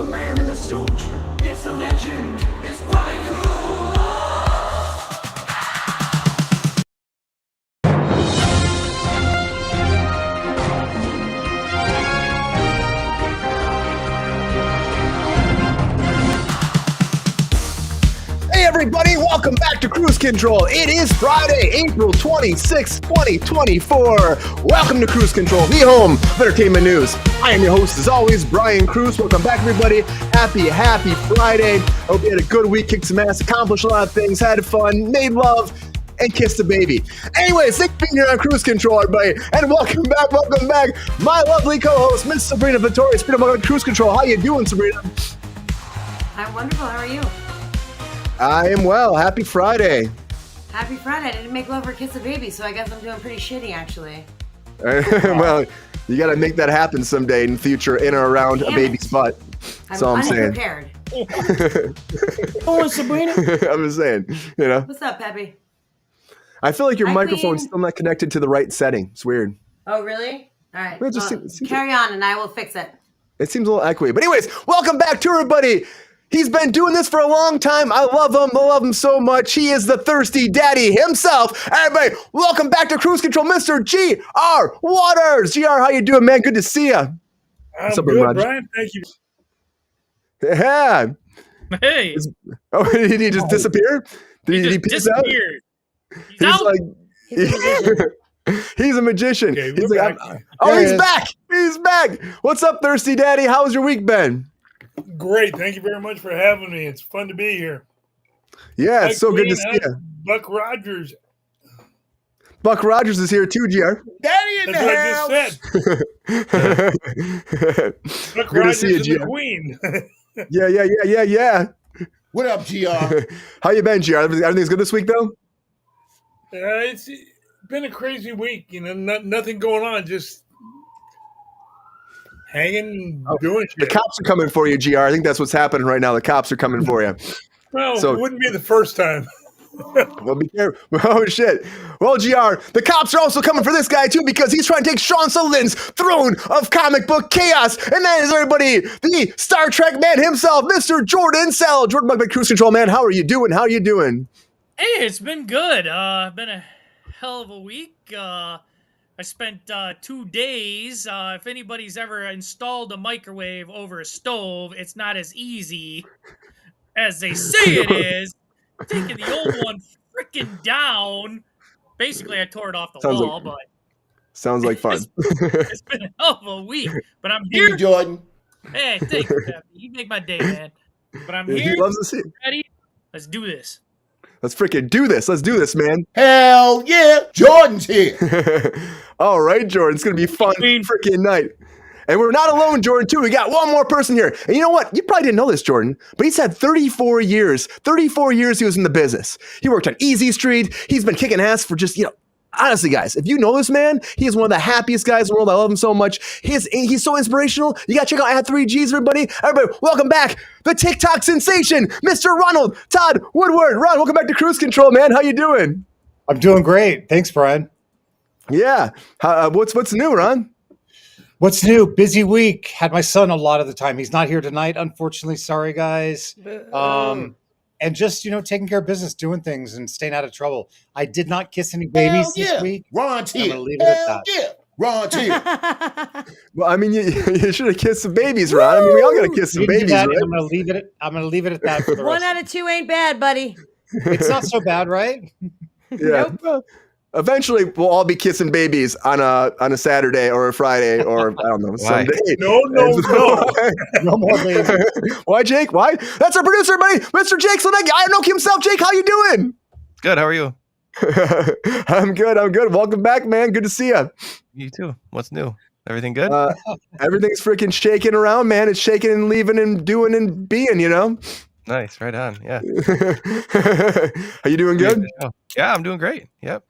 the man in the suit. It's a legend. It's Brian Kruse. Hey everybody, welcome back to Kruse Control. It is Friday, April 26, 2024. Welcome to Kruse Control, the home of entertainment news. I am your host, as always, Brian Kruse. Welcome back, everybody. Happy Friday. I hope you had a good week, kicked some ass, accomplished a lot of things, had fun, made love, and kissed a baby. Anyways, thanks for being here on Kruse Control, everybody. And welcome back, my lovely co-host, Miss Sabrina Vittori. Sabrina, welcome to Kruse Control. How you doing, Sabrina? I'm wonderful. How are you? I am well. Happy Friday. Happy Friday. I didn't make love or kiss a baby, so I guess I'm doing pretty shitty, actually. Well, you got to make that happen someday in the future in or around a baby's butt. That's all I'm saying. Unprepared. Oh, Sabrina. I'm just saying, you know. What's up, Peppy? I feel like your Hi, microphone's Queen. still not connected to the right setting. It's weird. Oh, really? All right. Well, it just Well, seems- carry on, and I will fix it. It seems a little echoey. But anyways, welcome back to everybody. He's been doing this for a long time. I love him so much. He is the thirsty daddy himself. Everybody, welcome back to Kruse Control, Mr. G.R. Waters. G.R., how you doing, man? Good to see you. I'm up, good, Roger? Brian. Thank you. Yeah. Hey, Oh, did he just disappear? Did he just piss out? disappeared. He's He's out. like, he's a magician. Okay, He's we're like, back. he's back. He's back. What's up, thirsty daddy? How's your week been? Great. Thank you very much for having me. It's fun to be here. Yeah, it's Hi, so good to Queen. see you. Buck Rogers. Buck Rogers is here too, GR. Daddy in That's the what I house. just said. Buck Good to Rogers see you, and the GR. Queen. Yeah. What up, GR? How you been, GR? Everything's good this week, though? It's been a crazy week. You know, nothing going on. Just hanging, doing The shit. cops are coming for you, GR. I think that's what's happening right now. The cops are coming for you. Well, so- it wouldn't be the first time. Well, be careful. Oh, shit. Well, GR, the cops are also coming for this guy, too, because he's trying to take Sean Sullivan's throne of comic book chaos. And that is everybody, the Star Trek man himself, Mr. Jordan Sell. Jordan, welcome back to Kruse Control, man. How are you doing? Hey, it's been good. Been a hell of a week. I spent 2 days. If anybody's ever installed a microwave over a stove, it's not as easy as they say it is. Taking the old one freaking down. Basically, I tore it off the wall, but Sounds like fun. it's been a hell of a week. But I'm Give me here. Jordan. Hey, thank you, Peppy. You make my day, man. But I'm He here. loves to see it. Ready? Let's do this. Let's freaking do this. Let's do this, man. Hell yeah, Jordan's here. All right, Jordan. It's going to be fun freaking night. And we're not alone, Jordan, too. We got one more person here. And you know what? You probably didn't know this, Jordan, but he's had 34 years. 34 years he was in the business. He worked on Easy Street. He's been kicking ass for just, honestly, guys, if you know this man, he is one of the happiest guys in the world. I love him so much. He's so inspirational. You got to check out At 3Gs, everybody. Everybody, welcome back. The TikTok sensation, Mr. Ronald Todd Woodward. Ron, welcome back to Kruse Control, man. How you doing? I'm doing great. Thanks, Brian. Yeah. What's new, Ron? What's new? Busy week. Had my son a lot of the time. He's not here tonight, unfortunately. Sorry, guys. And just, taking care of business, doing things and staying out of trouble. I did not kiss any babies Hell this yeah. week. Ron's I'm here. gonna leave it at Hell that. yeah, Ron's here. Well, I mean, you should have kissed some babies, Ron. I mean, we all got to kiss some You can do babies, that, right? and I'm gonna leave it at that for the One rest. out of two ain't bad, buddy. It's not so bad, right? Yeah. Well, eventually, we'll all be kissing babies on a Saturday or a Friday or I don't know Sunday. No. No more babies. Why, Jake? Why? That's our producer, buddy, Mr. Jake Sleneggi. I know himself. Jake, how you doing? Good. How are you? I'm good. Welcome back, man. Good to see you. You too. What's new? Everything good? Everything's freaking shaking around, man. It's shaking and leaving and doing and being, Nice. Right on. Yeah. Are you doing good? Yeah, I'm doing great. Yep.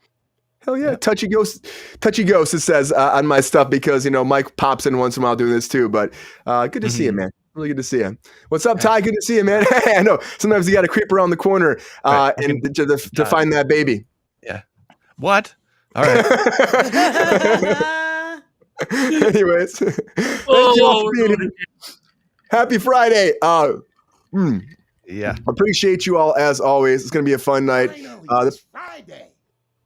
Hell yeah. Touchy ghost, it says on my stuff because, Mike pops in once in a while doing this too. But good to see you, man. Really good to see you. What's up, Ty? Good to see you, man. I know. Sometimes you got to creep around the corner and to find that baby. Yeah. What? All right. Anyways, thank you all for being here. Happy Friday. Yeah. Appreciate you all as always. It's going to be a fun night. Finally, it's Friday.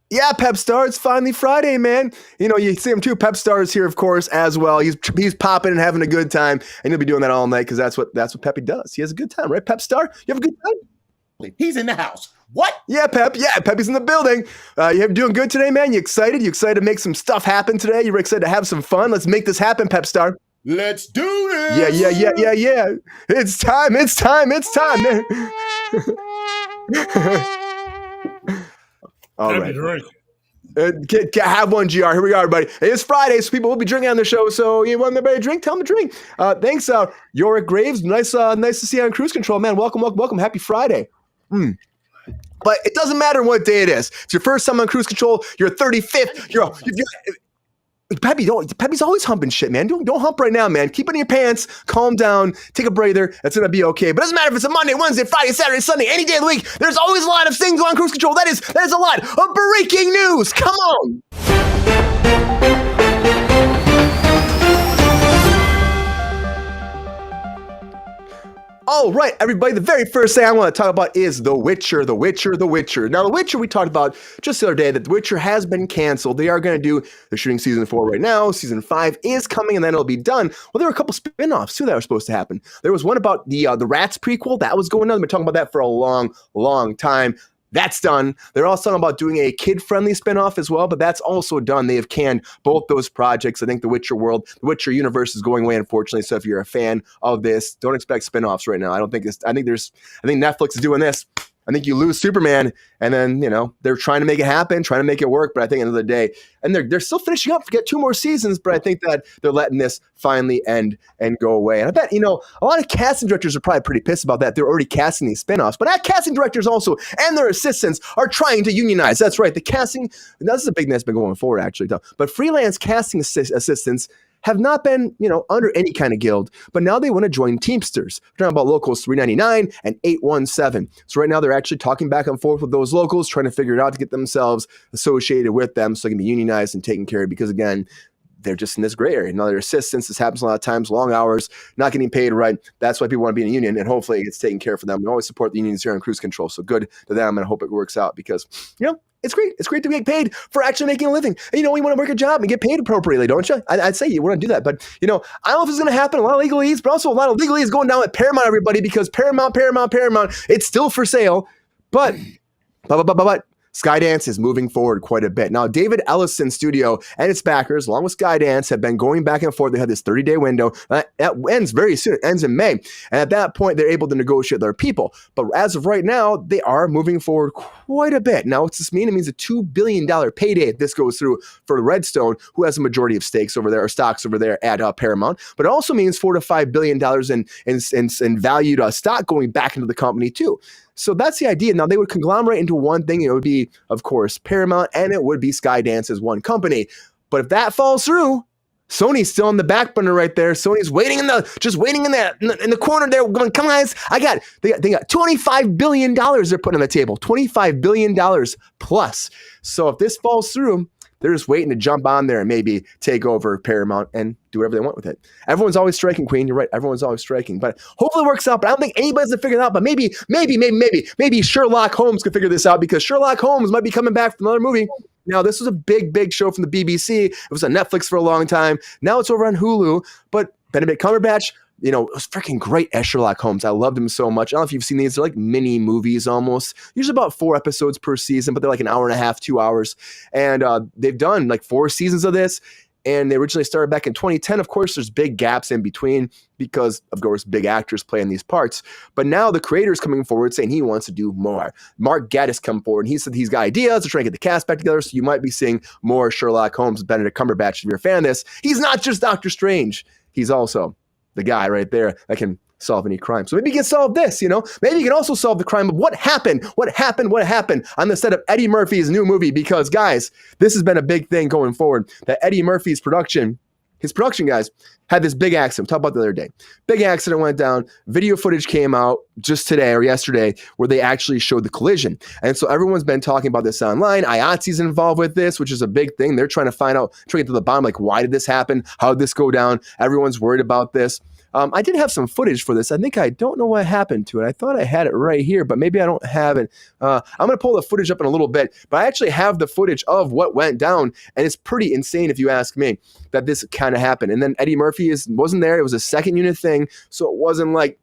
Yeah, Pep Star, it's finally Friday, man. You know, you see him too. Pep Star is here, of course, as well. He's popping and having a good time, and he'll be doing that all night because that's what Peppy does. He has a good time, right, Pep Star? You have a good time? He's in the house. What? Yeah, Pep. Yeah, Peppy's in the building. You doing good today, man? You excited? You excited to make some stuff happen today? You're excited to have some fun? Let's make this happen, Pep Star. Let's do this. Yeah. It's time. Man. All right. Right. Have one, GR. Here we are, everybody. It's Friday, so people will be drinking on the show. So you want everybody to drink? Tell them to drink. Thanks, Yorick Graves. Nice to see you on Kruse Control, man. Welcome. Happy Friday. But it doesn't matter what day it is. It's your first time on Kruse Control. You're 35th. Peppy's always humping shit, man. Don't hump right now, man. Keep it in your pants. Calm down. Take a breather. That's gonna be okay. But it doesn't matter if it's a Monday, Wednesday, Friday, Saturday, Sunday, any day of the week. There's always a lot of things on Kruse Control. That is a lot of breaking news. Come on. All right, everybody, the very first thing I want to talk about is The Witcher. Now, The Witcher, we talked about just the other day that The Witcher has been canceled. They are going to do, they're shooting season 4 right now. Season 5 is coming, and then it'll be done. Well, there were a couple spin-offs, too, that were supposed to happen. There was one about the Rats prequel. That was going on. We've been talking about that for a long, long time. That's done. They're also talking about doing a kid-friendly spinoff as well, but that's also done. They have canned both those projects. I think the Witcher universe is going away, unfortunately. So if you're a fan of this, don't expect spinoffs right now. I think Netflix is doing this. I think you lose Superman, and then, they're trying to make it happen, trying to make it work. But I think at the end of the day, and they're still finishing up to get 2 more seasons, but I think that they're letting this finally end and go away. And I bet, a lot of casting directors are probably pretty pissed about that. They're already casting these spinoffs, but casting directors also and their assistants are trying to unionize. That's right. The casting, this is a big thing that's been going forward, actually. But freelance casting assistants have not been, under any kind of guild, but now they want to join Teamsters. We're talking about locals 399 and 817. So right now they're actually talking back and forth with those locals, trying to figure it out to get themselves associated with them so they can be unionized and taken care of, because again, they're just in this gray area. Now, their assistants, this happens a lot of times, long hours, not getting paid right. That's why people want to be in a union, and hopefully it gets taken care of for them. We always support the unions here on Kruse Control, so good to them, and I hope it works out because, it's great. It's great to get paid for actually making a living. And, you want to work a job and get paid appropriately, don't you? I'd say you want to do that. But, I don't know if it's going to happen. A lot of legalese, but also a lot of legalese going down at Paramount, everybody, because Paramount, it's still for sale. But Skydance is moving forward quite a bit. Now, David Ellison Studio and its backers, along with Skydance, have been going back and forth. They had this 30-day window. That ends very soon. It ends in May. And at that point, they're able to negotiate their people. But as of right now, they are moving forward quite a bit. Now, what's this mean? It means a $2 billion payday if this goes through for Redstone, who has a majority of stakes over there, or stocks over there at Paramount. But it also means $4 to $5 billion in valued stock going back into the company, too. So that's the idea. Now, they would conglomerate into one thing. It would be, of course, Paramount, and it would be Skydance as one company. But if that falls through, Sony's still on the back burner right there. Sony's waiting in the corner there, going, come on, guys. They got $25 billion they're putting on the table, $25 billion plus. So if this falls through, they're just waiting to jump on there and maybe take over Paramount and do whatever they want with it. Everyone's always striking, Queen. You're right. Everyone's always striking. But hopefully it works out. But I don't think anybody's going to figure it out. But maybe Sherlock Holmes could figure this out, because Sherlock Holmes might be coming back for another movie. Now, this was a big show from the BBC. It was on Netflix for a long time. Now it's over on Hulu. But Benedict Cumberbatch, it was freaking great as Sherlock Holmes. I loved him so much. I don't know if you've seen these. They're like mini movies almost. Usually about 4 episodes per season, but they're like an hour and a half, 2 hours. And they've done like 4 seasons of this. And they originally started back in 2010. Of course, there's big gaps in between because, of course, big actors playing these parts. But now the creator's coming forward saying he wants to do more. Mark Gatiss come forward, and he said he's got ideas to try and get the cast back together. So you might be seeing more Sherlock Holmes, Benedict Cumberbatch. If you're a fan of this, he's not just Doctor Strange. He's also the guy right there that can solve any crime. So maybe you can solve this, Maybe you can also solve the crime of what happened on the set of Eddie Murphy's new movie. Because, guys, this has been a big thing going forward, that Eddie Murphy's his production guys had this big accident. We talked about the other day. Big accident went down. Video footage came out just today or yesterday where they actually showed the collision. And so everyone's been talking about this online. IATSE's involved with this, which is a big thing. They're trying to get to the bottom, like, why did this happen? How did this go down? Everyone's worried about this. I did have some footage for this. I think I don't know what happened to it. I thought I had it right here, but maybe I don't have it. I'm going to pull the footage up in a little bit, but I actually have the footage of what went down, and it's pretty insane if you ask me that this kind of happened. And then Eddie Murphy wasn't there. It was a second unit thing, so it wasn't like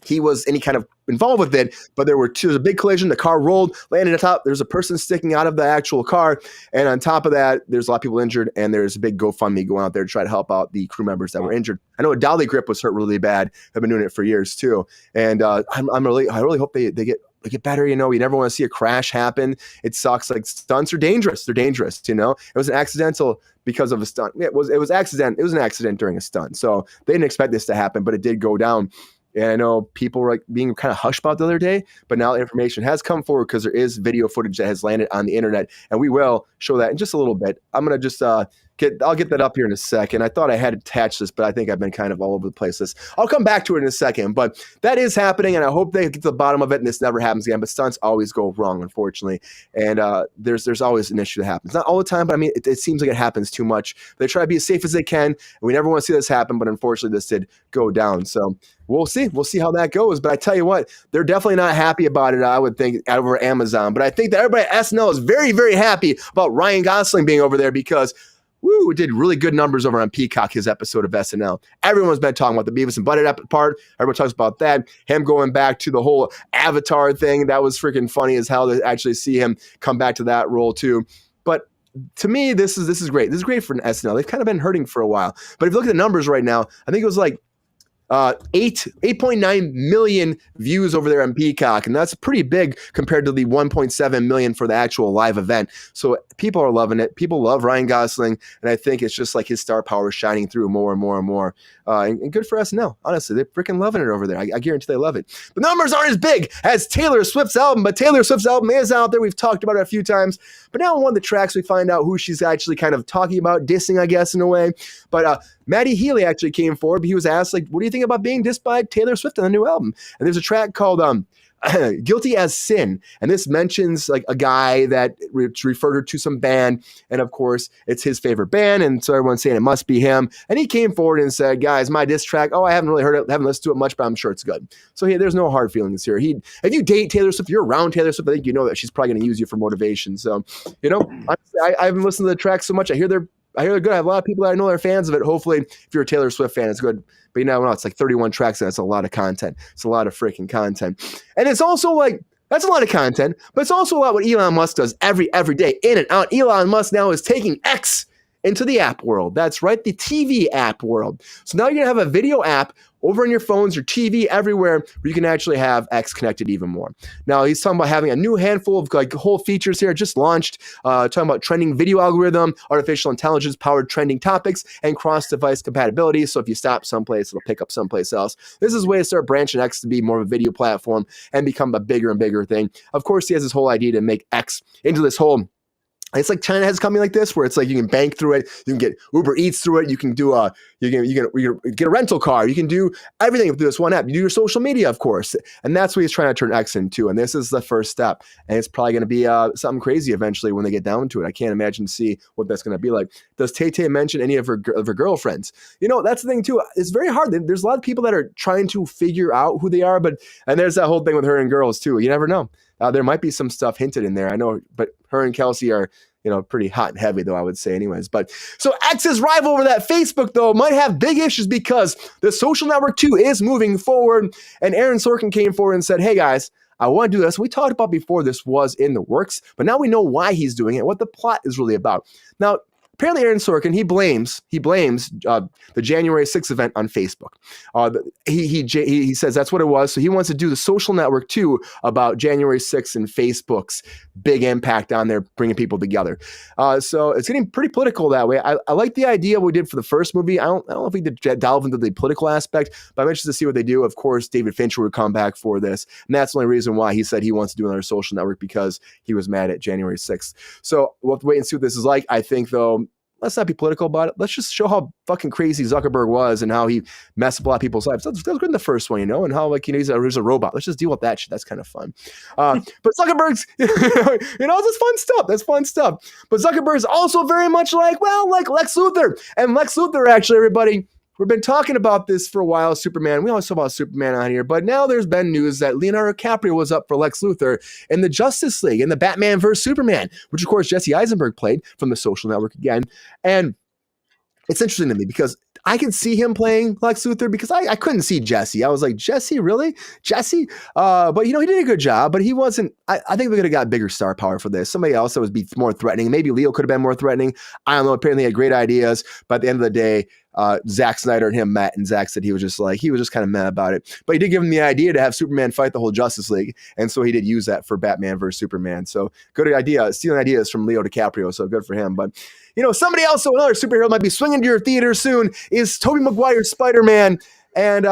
he was any kind of involved with it, but there was a big collision. The car rolled, landed on top. There's a person sticking out of the actual car. And on top of that, there's a lot of people injured, and there's a big GoFundMe going out there to try to help out the crew members that were injured. I know a dolly grip was hurt really bad. I've been doing it for years too. And I really hope they get better. You never want to see a crash happen. It sucks. Like, stunts are dangerous. They're dangerous. It was an accidental because of a stunt. It was an accident during a stunt. So they didn't expect this to happen, but it did go down. And I know people were being kind of hushed about the other day, but now information has come forward because there is video footage that has landed on the internet, and we will show that in just a little bit. I'm going to just I'll get that up here in a second. I thought I had attached this, but I think I've been kind of all over the place. I'll come back to it in a second, but that is happening, and I hope they get to the bottom of it and this never happens again. But stunts always go wrong, unfortunately, and there's always an issue that happens. Not all the time, but I mean, it seems like it happens too much. They try to be as safe as they can, and we never want to see this happen, but unfortunately, this did go down. So we'll see. We'll see how that goes. But I tell you what, they're definitely not happy about it, I would think, over Amazon. But I think that everybody at SNL is very, very happy about Ryan Gosling being over there because it did really good numbers over on Peacock, his episode of SNL. Everyone's been talking about the Beavis and Butthead part. Everyone talks about that. Him going back to the whole Avatar thing. That was freaking funny as hell to actually see him come back to that role too. But to me, this is great. This is great for an SNL. They've kind of been hurting for a while. But if you look at the numbers right now, I think it was like 8.9 million views over there on Peacock, and that's pretty big compared to the 1.7 million for the actual live event. So people are loving it. People love Ryan Gosling, and I think it's just like his star power is shining through more and more and more. And good for SNL. Honestly, they're freaking loving it over there. I guarantee they love it. The numbers aren't as big as Taylor Swift's album, but Taylor Swift's album is out there. We've talked about it a few times. But now on one of the tracks, we find out who she's actually kind of talking about, dissing, I guess, in a way. But Maddie Healy actually came forward. He was asked, like, what do you think about being dissed by Taylor Swift on the new album? And there's a track called Guilty as Sin. And this mentions like a guy that referred to some band. And of course, it's his favorite band. And so everyone's saying it must be him. And he came forward and said, guys, my diss track, I haven't really heard it, haven't listened to it much, but I'm sure it's good. So there's no hard feelings here. If you date Taylor Swift, if you're around Taylor Swift, I think you know that she's probably going to use you for motivation. So, honestly, I haven't listened to the track so much. I hear they're good. I have a lot of people that I know that are fans of it. Hopefully, if you're a Taylor Swift fan, it's good. But it's like 31 tracks, and that's a lot of content. It's a lot of freaking content. And it's also like, that's a lot of content, but it's also a lot what Elon Musk does every day, in and out. Elon Musk now is taking X into the app world. That's right, the TV app world. So now you're going to have a video app over on your phones, your TV, everywhere, where you can actually have X connected even more. Now, he's talking about having a new handful of like whole features here, just launched, talking about trending video algorithm, artificial intelligence powered trending topics, and cross-device compatibility. So if you stop someplace, it'll pick up someplace else. This is a way to start branching X to be more of a video platform and become a bigger and bigger thing. Of course, he has this whole idea to make X into this whole, it's like China has coming like this, where it's like you can bank through it, you can get Uber Eats through it, you can do you can get a rental car, you can do everything through this one app. You do your social media, of course, and that's what he's trying to turn X into. And this is the first step, and it's probably going to be something crazy eventually when they get down to it. I can't imagine to see what that's going to be like. Does Tay-Tay mention any of her girlfriends? That's the thing too. It's very hard. There's a lot of people that are trying to figure out who they are, and there's that whole thing with her and girls too. You never know. There might be some stuff hinted in there. I know, but her and Kelsey are, pretty hot and heavy, though, I would say anyways. But so X's rival over that Facebook, though, might have big issues because the social network, too, is moving forward. And Aaron Sorkin came forward and said, hey, guys, I want to do this. We talked about before this was in the works, but now we know why he's doing it, what the plot is really about. Now, apparently Aaron Sorkin, he blames the January 6th event on Facebook. He says that's what it was. So he wants to do the social network too about January 6th and Facebook's big impact on there, bringing people together. So it's getting pretty political that way. I like the idea we did for the first movie. I don't know if we did delve into the political aspect, but I'm interested to see what they do. Of course, David Fincher would come back for this. And that's the only reason why he said he wants to do another social network, because he was mad at January 6th. So we'll have to wait and see what this is like. I think, though, let's not be political about it. Let's just show how fucking crazy Zuckerberg was and how he messed up a lot of people's lives. That was good in the first one, and how he's a robot. Let's just deal with that shit. That's kind of fun. But Zuckerberg's, it's fun stuff. That's fun stuff. But Zuckerberg's also very much like Lex Luthor. And Lex Luthor, actually, everybody, we've been talking about this for a while, Superman. We always talk about Superman on here, but now there's been news that Leonardo DiCaprio was up for Lex Luthor in the Justice League, in the Batman vs. Superman, which of course Jesse Eisenberg played from The Social Network again. And it's interesting to me because I can see him playing Lex Luthor because I couldn't see Jesse. I was like, Jesse, really? Jesse? But, he did a good job, but he wasn't. I think we could have got bigger star power for this. Somebody else that would be more threatening. Maybe Leo could have been more threatening. I don't know. Apparently he had great ideas, but at the end of the day, Zack Snyder and him met, and Zack said he was just kind of mad about it. But he did give him the idea to have Superman fight the whole Justice League, and so he did use that for Batman versus Superman. So good idea, stealing ideas from Leo DiCaprio, so good for him. But, somebody else, so another superhero might be swinging to your theater soon is Tobey Maguire's Spider-Man. And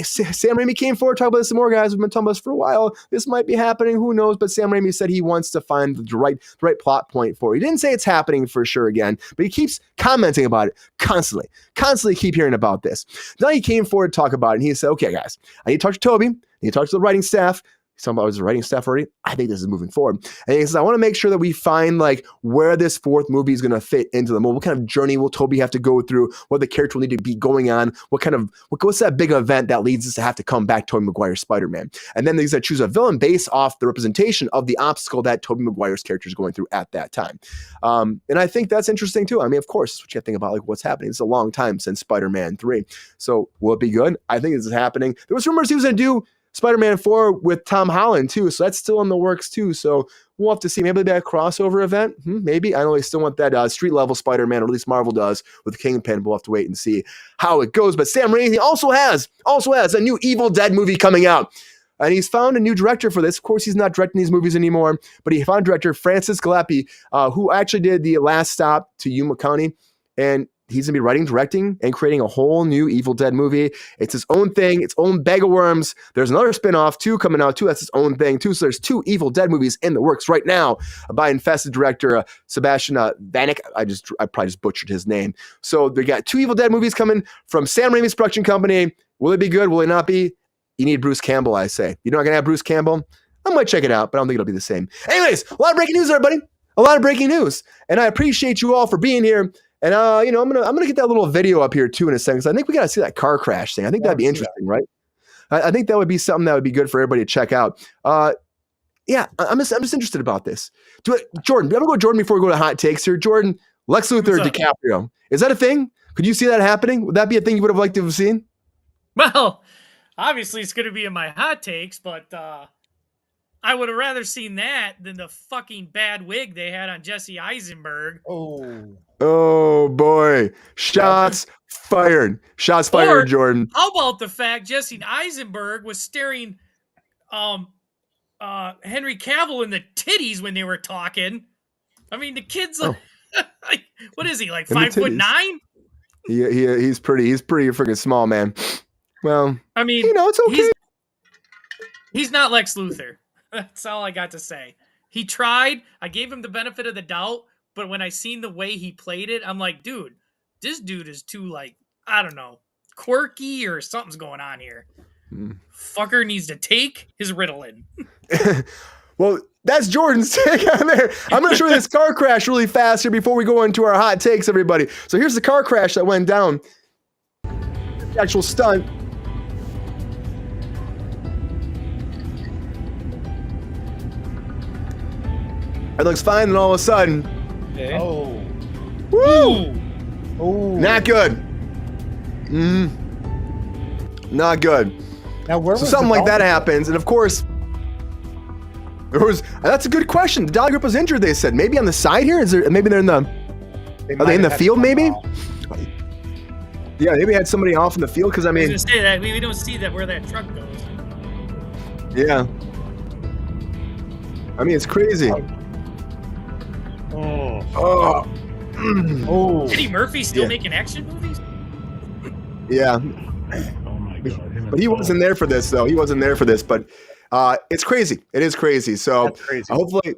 Sam Raimi came forward to talk about this some more, guys. We've been talking about this for a while. This might be happening. Who knows? But Sam Raimi said he wants to find the right plot point for it. He didn't say it's happening for sure again, but he keeps commenting about it constantly. Constantly keep hearing about this. Now he came forward to talk about it, and he said, okay, guys, I need to talk to Tobey. I need to talk to the writing staff. He's talking about his writing staff already. I think this is moving forward. And he says, I want to make sure that we find where this fourth movie is going to fit into the movie. What kind of journey will Tobey have to go through? What the character will need to be going on? What's that big event that leads us to have to come back to Tobey Maguire's Spider-Man? And then he's going to choose a villain based off the representation of the obstacle that Tobey Maguire's character is going through at that time. And I think that's interesting too. I mean, of course, that's what you have to think about, what's happening. It's a long time since Spider-Man 3. So will it be good? I think this is happening. There was rumors he was going to do Spider-Man 4 with Tom Holland too, so that's still in the works too. So we'll have to see. Maybe they'll be a crossover event. Maybe. I know they still want that street level Spider-Man, or at least Marvel does with Kingpin. We'll have to wait and see how it goes. But Sam Raimi also has a new Evil Dead movie coming out. And he's found a new director for this. Of course, he's not directing these movies anymore, but he found director Francis Gillespie, who actually did The Last Stop to Yuma County. And he's going to be writing, directing, and creating a whole new Evil Dead movie. It's his own thing, its own bag of worms. There's another spinoff, too, coming out, too. That's his own thing, too. So there's 2 Evil Dead movies in the works right now by Infested director Sebastian Vanek. I probably just butchered his name. So they got 2 Evil Dead movies coming from Sam Raimi's production company. Will it be good? Will it not be? You need Bruce Campbell, I say. You're not going to have Bruce Campbell? I might check it out, but I don't think it'll be the same. Anyways, a lot of breaking news, everybody. A lot of breaking news. And I appreciate you all for being here. And I'm gonna get that little video up here too in a second, because I think we gotta see that car crash thing. I think that'd be interesting, right? I think that would be something that would be good for everybody to check out. I'm just interested about this. Jordan, do you ever go Jordan before we go to hot takes here? Jordan, Lex Luthor, DiCaprio. Is that a thing? Could you see that happening? Would that be a thing you would have liked to have seen? Well, obviously it's gonna be in my hot takes, but I would have rather seen that than the fucking bad wig they had on Jesse Eisenberg. Oh boy. Shots fired. Shots fired, Jordan. How about the fact Jesse Eisenberg was staring Henry Cavill in the titties when they were talking? I mean, the kid's like what is he, like 5'9"? He's pretty freaking small, man. Well, I mean, it's okay. He's not Lex Luthor. That's all I got to say. He tried. I gave him the benefit of the doubt, but when I seen the way he played it, I'm like, dude, this dude is too, I don't know, quirky, or something's going on here. Fucker needs to take his Ritalin. Well, that's Jordan's take on there. I'm going to show you this car crash really fast here before we go into our hot takes, everybody. So here's the car crash that went down. The actual stunt. It looks fine, and all of a sudden, woo! Not good. Not good. Now, so something like that happens, and of course, that's a good question. The Dolly Group was injured, they said. Maybe on the side here? Maybe they're in the... Are they in the field, maybe? Yeah, maybe they had somebody off in the field, because, I mean... I was going to say that. We don't see that where that truck goes. Yeah. I mean, it's crazy. Eddie Murphy still making action movies? Yeah. Oh my God. But he wasn't there for this, though. He wasn't there for this, but it's crazy. It is crazy. So hopefully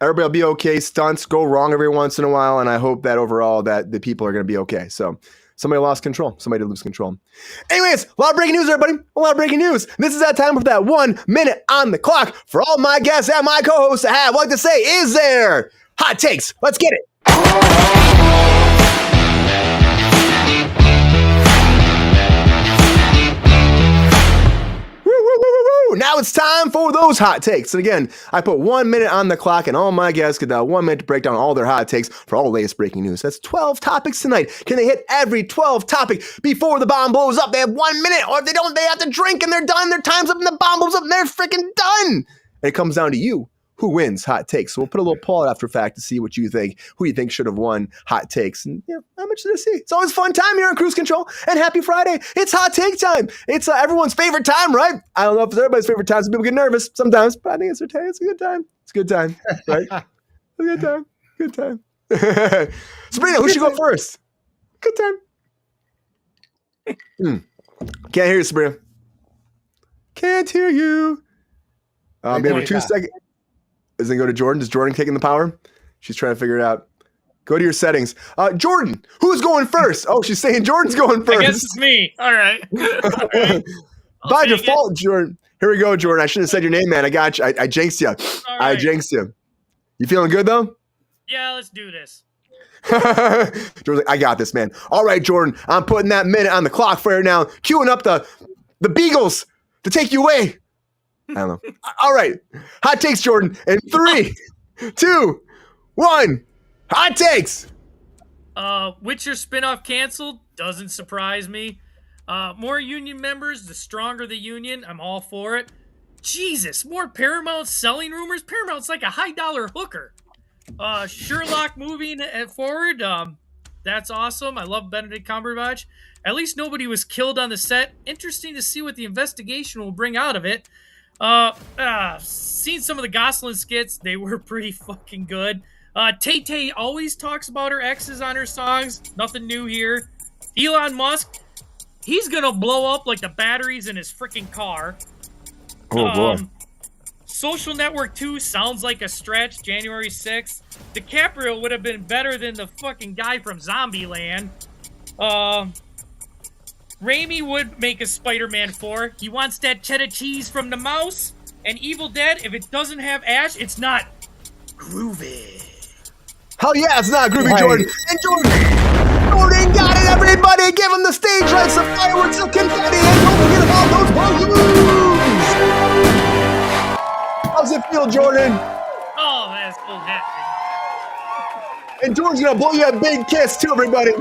everybody will be okay. Stunts go wrong every once in a while, and I hope that overall that the people are going to be okay. So somebody lost control. Somebody did lose control. Anyways, a lot of breaking news, everybody. A lot of breaking news. This is that time of that 1 minute on the clock for all my guests and my co-hosts to have. What to say is there hot takes? Let's get it. Now it's time for those hot takes. And again, I put 1 minute on the clock, and all my guests get that 1 minute to break down all their hot takes for all the latest breaking news. That's 12 topics tonight. Can they hit every 12 topic before the bomb blows up? They have 1 minute, or if they don't, they have to drink and they're done. Their time's up and the bomb blows up and they're freaking done. And it comes down to you. Who wins hot takes? So we'll put a little poll after fact to see what you think, who you think should have won hot takes. And how much did I see? It's always a fun time here on Kruse Control. And happy Friday. It's hot take time. It's everyone's favorite time, right? I don't know if it's everybody's favorite time. Some people get nervous sometimes, but I think it's okay. It's a good time. It's a good time, right? It's a good time. Good time. Sabrina, who should go first? Good time. Can't hear you, Sabrina. Can't hear you. We have 2 seconds. Does it go to Jordan? Does Jordan taking the power? She's trying to figure it out. Go to your settings. Jordan, who's going first? Oh, she's saying Jordan's going first. I guess it's me. All right. All right. By default, Jordan. Here we go, Jordan. I shouldn't have said your name, man. I got you. I jinxed you. I jinxed you. You feeling good, though? Yeah, let's do this. Jordan's like, I got this, man. All right, Jordan. I'm putting that minute on the clock for you now. Queuing up the Beagles to take you away. I don't know. All right. Hot takes, Jordan. In 3, 2, 1. Hot takes. Witcher spinoff canceled. Doesn't surprise me. More union members, the stronger the union. I'm all for it. Jesus, more Paramount selling rumors. Paramount's like a high dollar hooker. Sherlock moving forward. That's awesome. I love Benedict Cumberbatch. At least nobody was killed on the set. Interesting to see what the investigation will bring out of it. Seen some of the Gosselin skits. They were pretty fucking good. Tay-Tay always talks about her exes on her songs. Nothing new here. Elon Musk, he's gonna blow up like the batteries in his freaking car. Oh, boy. Social Network 2 sounds like a stretch. January 6th. DiCaprio would have been better than the fucking guy from Zombieland. Raimi would make a Spider-Man 4. He wants that cheddar cheese from the mouse. And Evil Dead, if it doesn't have Ash, it's not groovy. Hell yeah, it's not groovy, Jordan. And Jordan got it, everybody. Give him the stage lights, the fireworks, the confetti, and don't forget about those balloons. How's it feel, Jordan? Oh, that's so happy. And Jordan's gonna blow you a big kiss too, everybody.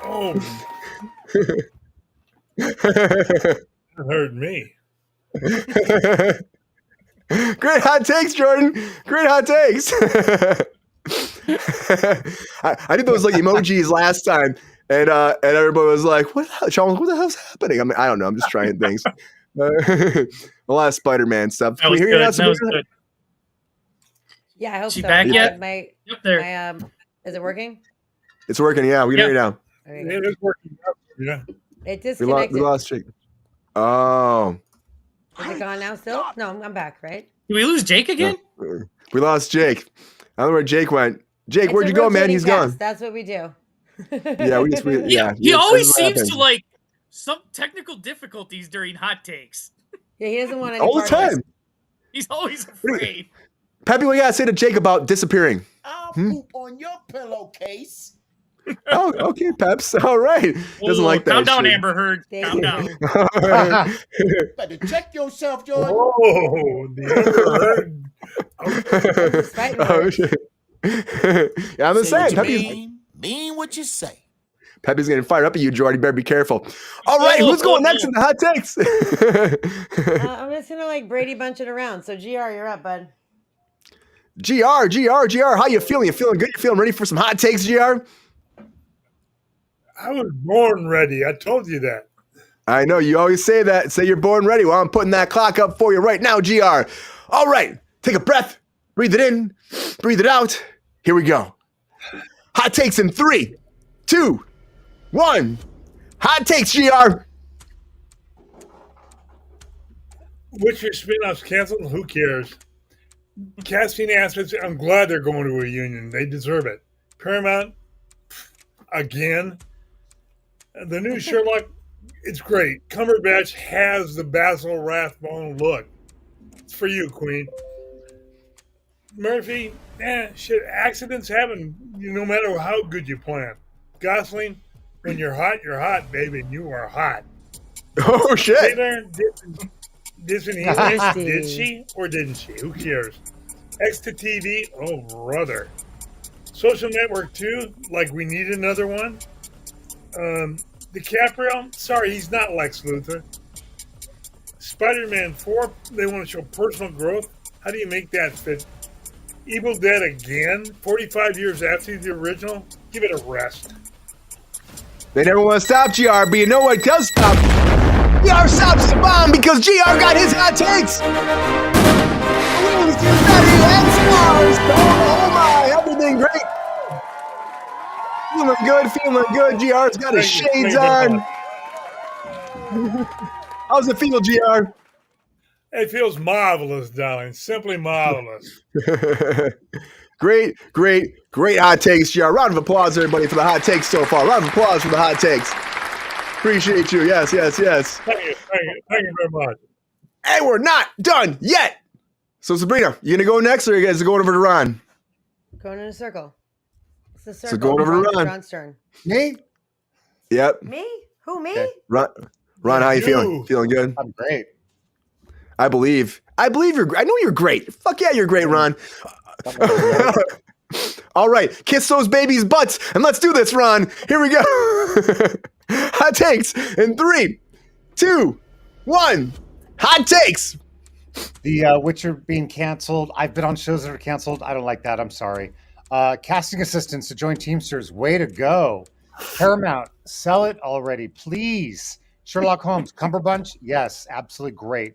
Oh. That hurt me. Great hot takes, Jordan. Great hot takes. I did those like emojis last time, and everybody was like, "What the hell, Sean? What the hell's happening?" I mean, I don't know. I'm just trying things. A lot of Spider-Man stuff. That was good. That was good. Yeah, I hope She so. back yet? Yep, there. Is it working? It's working. Yeah, we can hear you now. Okay. It is working. Yeah. It We disconnected. lost Jake. Oh. Is it gone now still? No, I'm back, right? Did we lose Jake again? We lost Jake. I don't know where Jake went. Jake, It's where'd a you go, man? rotating He's test. gone. That's what we do. Yeah, yeah. He always that's what seems happens. to like some technical difficulties during hot takes. Yeah, he doesn't want any all the part of this. time. He's always afraid. Peppy, what you gotta say to Jake about disappearing? I'll poop on your pillowcase. Oh, okay, Peps. All right. Doesn't Ooh, like that. Calm down, shit. Amber Heard. There Calm you down. Better check yourself, Jordan. Oh, the Despite Oh, shit. Yeah, I'm the Say what same. you mean what you say. Peppy's getting fired up at you, Jordan. You better be careful. All right, who's going next in the hot takes? I'm just gonna like Brady bunch it around. So GR, you're up, bud. GR, how you feeling? You feeling good? You feeling ready for some hot takes, GR? I was born ready. I told you that. I know you always say that. Say you're born ready. Well, I'm putting that clock up for you right now, GR. All right, take a breath. Breathe it in. Breathe it out. Here we go. Hot takes in 3, 2, 1. Hot takes, GR. Witcher spinoffs canceled? Who cares? Casting aspects, I'm glad they're going to a union. They deserve it. Paramount, again. The new Sherlock, it's great. Cumberbatch has the Basil Rathbone look. It's for you, Queen. Murphy, shit, accidents happen no matter how good you plan. Gosling, when you're hot, baby. You are hot. Oh, shit. Taylor Disney English, did she or didn't she? Who cares? X to TV, oh brother. Social Network 2, like we need another one. DiCaprio, sorry, he's not Lex Luthor. Spider-Man 4, they want to show personal growth. How do you make that fit? Evil Dead again, 45 years after the original? Give it a rest. They never want to stop GR, but you know what does stop? GR stops the bomb because GR got his hot takes. Oh my, everything great. Feeling good. GR's got his shades on. How's it feel, GR? It feels marvelous, darling. Simply marvelous. Great hot takes, GR. Round of applause, everybody, for the hot takes so far. Round of applause for the hot takes. Appreciate you. Yes. Thank you very much. And we're not done yet. So, Sabrina, you gonna go next, or are you guys going over to Ron? Going in a circle. It's the circle. So going over to Ron. Ron's turn. Me? Yep. Me? Who, me? Okay. Ron, how you feeling? Feeling good? I'm great. I believe you're. I know you're great. Fuck yeah, you're great, Ron. All right, kiss those babies' butts, and let's do this, Ron. Here we go. Hot takes in 3, 2, 1. Hot takes. The Witcher being canceled. I've been on shows that are canceled. I don't like that. I'm sorry. Casting assistants to join Teamsters. Way to go. Paramount, sell it already, please. Sherlock Holmes, Cumberbunch. Yes, absolutely great.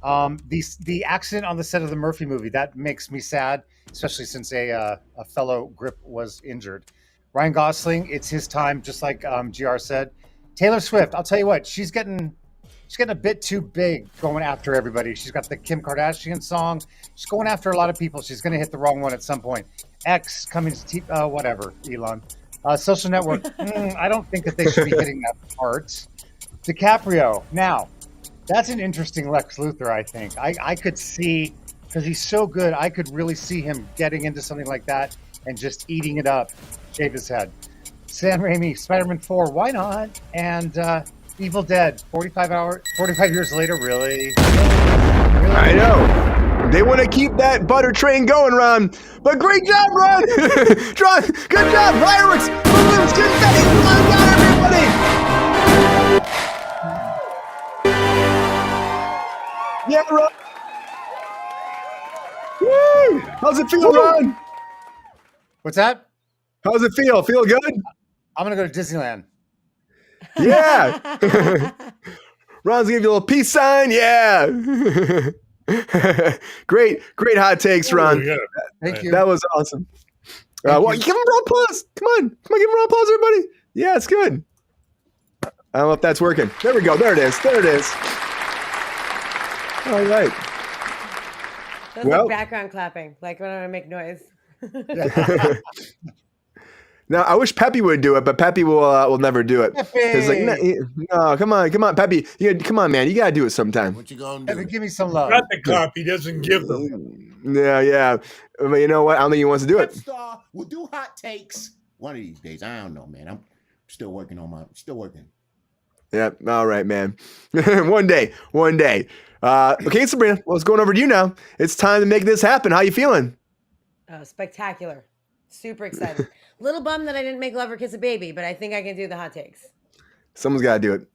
The accident on the set of the Murphy movie, that makes me sad, especially since a fellow grip was injured. Ryan Gosling, it's his time, just like GR said. Taylor Swift, I'll tell you what, she's getting a bit too big going after everybody. She's got the Kim Kardashian song. She's going after a lot of people. She's going to hit the wrong one at some point. X coming to whatever, Elon. Social Network, I don't think that they should be hitting that part. DiCaprio, now, that's an interesting Lex Luthor, I think. I could see, because he's so good, I could really see him getting into something like that and just eating it up, shave his head. Sam Raimi, Spider-Man 4, why not? And Evil Dead, 45 years later, really? I know. They want to keep that butter train going, Ron. But great job, Ron. Ron, good job. Fireworks, balloons, confetti. Ron got everybody. Yeah, Ron. Woo! How's it feel, Ron? What's that? How's it feel? Feel good? I'm going to go to Disneyland. Yeah. Ron's gonna give you a little peace sign. Yeah. Great hot takes, Ron. Yeah. Thank you. That was awesome. Well, give him a round of applause. Come on, give him a round of applause, everybody. Yeah, it's good. I don't know if that's working. There we go. There it is. All right. That's Well- like background clapping, like when I make noise. Now I wish Peppy would do it, but Peppy will never do it. He's like, no, come on, Peppy. Come on, man. You gotta do it sometime. What you gonna Evan, do? give me some love. Not the cop. He doesn't give them. Yeah. But you know what? I don't think he wants to do it. Star will do hot takes one of these days. I don't know, man. I'm still working. Yeah. All right, man. One day. Okay, Sabrina. Well, it's going over to you now. It's time to make this happen. How you feeling? Spectacular. Super excited. Little bummed that I didn't make Love or Kiss a Baby, but I think I can do the hot takes. Someone's got to do it.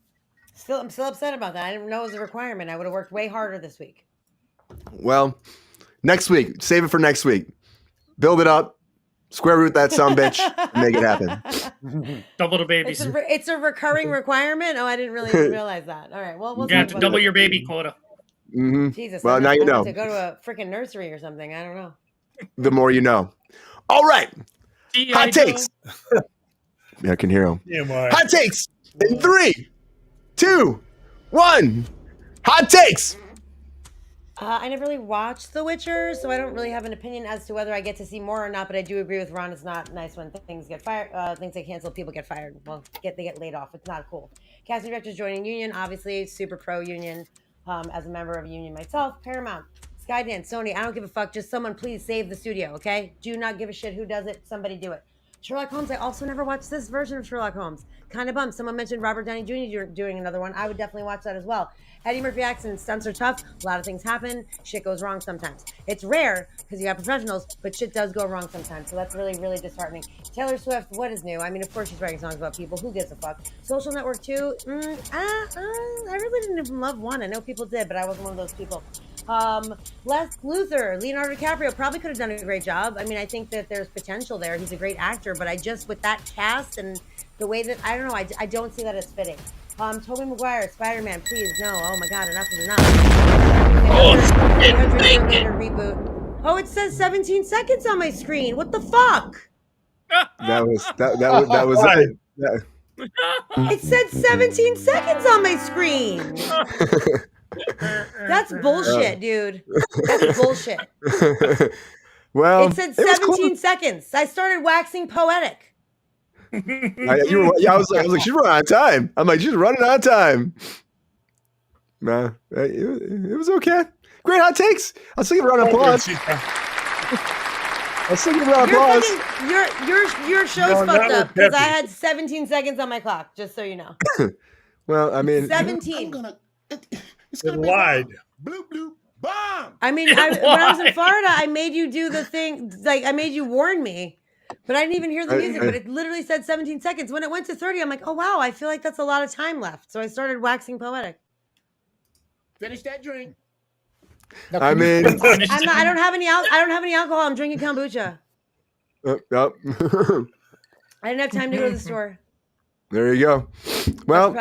I'm still upset about that. I didn't know it was a requirement. I would have worked way harder this week. Well, next week. Save it for next week. Build it up. Square root that son bitch. And make it happen. Double the babies. It's a recurring requirement? Oh, I didn't really realize that. All right. Well, we'll You have talk to about double that. your baby quota. Mm-hmm. Jesus. Well, now you know. To go to a freaking nursery or something. I don't know. The more you know. All right. Hot takes. Yeah, I can hear him. Yeah, my. Hot takes in 3, 2, 1. Hot takes. I never really watched The Witcher, so I don't really have an opinion as to whether I get to see more or not. But I do agree with Ron. It's not nice when things get fired, things get canceled, people get fired. Well, they get laid off. It's not cool. Casting directors joining union, obviously super pro union. As a member of a union myself, Paramount, Skydance, Sony. I don't give a fuck. Just someone please save the studio, okay? Do not give a shit who does it. Somebody do it. Sherlock Holmes. I also never watched this version of Sherlock Holmes. Kind of bummed. Someone mentioned Robert Downey Jr. doing another one. I would definitely watch that as well. Eddie Murphy accident stunts are tough. A lot of things happen. Shit goes wrong sometimes. It's rare because you have professionals, but shit does go wrong sometimes. So that's really, really disheartening. Taylor Swift, what is new? I mean, of course she's writing songs about people. Who gives a fuck? Social Network 2, I really didn't even love one. I know people did, but I wasn't one of those people. Les Luthor, Leonardo DiCaprio probably could have done a great job. I mean, I think that there's potential there. He's a great actor, but I just, with that cast and the way that, I don't know, I don't see that as fitting. Tobey Maguire, Spider-Man, please, no. Oh my God, enough is enough. Oh, 300 year later reboot. Oh, it says 17 seconds on my screen. What the fuck? That was it. It said 17 seconds on my screen. That's bullshit, dude. That's bullshit. Well, it said 17 seconds. I started waxing poetic. I was like, she's running out of time. I'm like, she's running out of time. Nah, it was okay. Great hot takes. I'll still give a round of applause. I'll still give a round of applause. Your show's fucked up because I had 17 seconds on my clock, just so you know. Well, I mean, 17. It's gonna be lied. Bloop bloop bomb. I mean, when I was in Florida, I made you do the thing. Like, I made you warn me, but I didn't even hear the music. But it literally said 17 seconds. When it went to 30, I'm like, oh wow, I feel like that's a lot of time left. So I started waxing poetic. Finish that drink. I mean, I don't have any alcohol. I'm drinking kombucha. Yep. I didn't have time to go to the store. There you go. Well,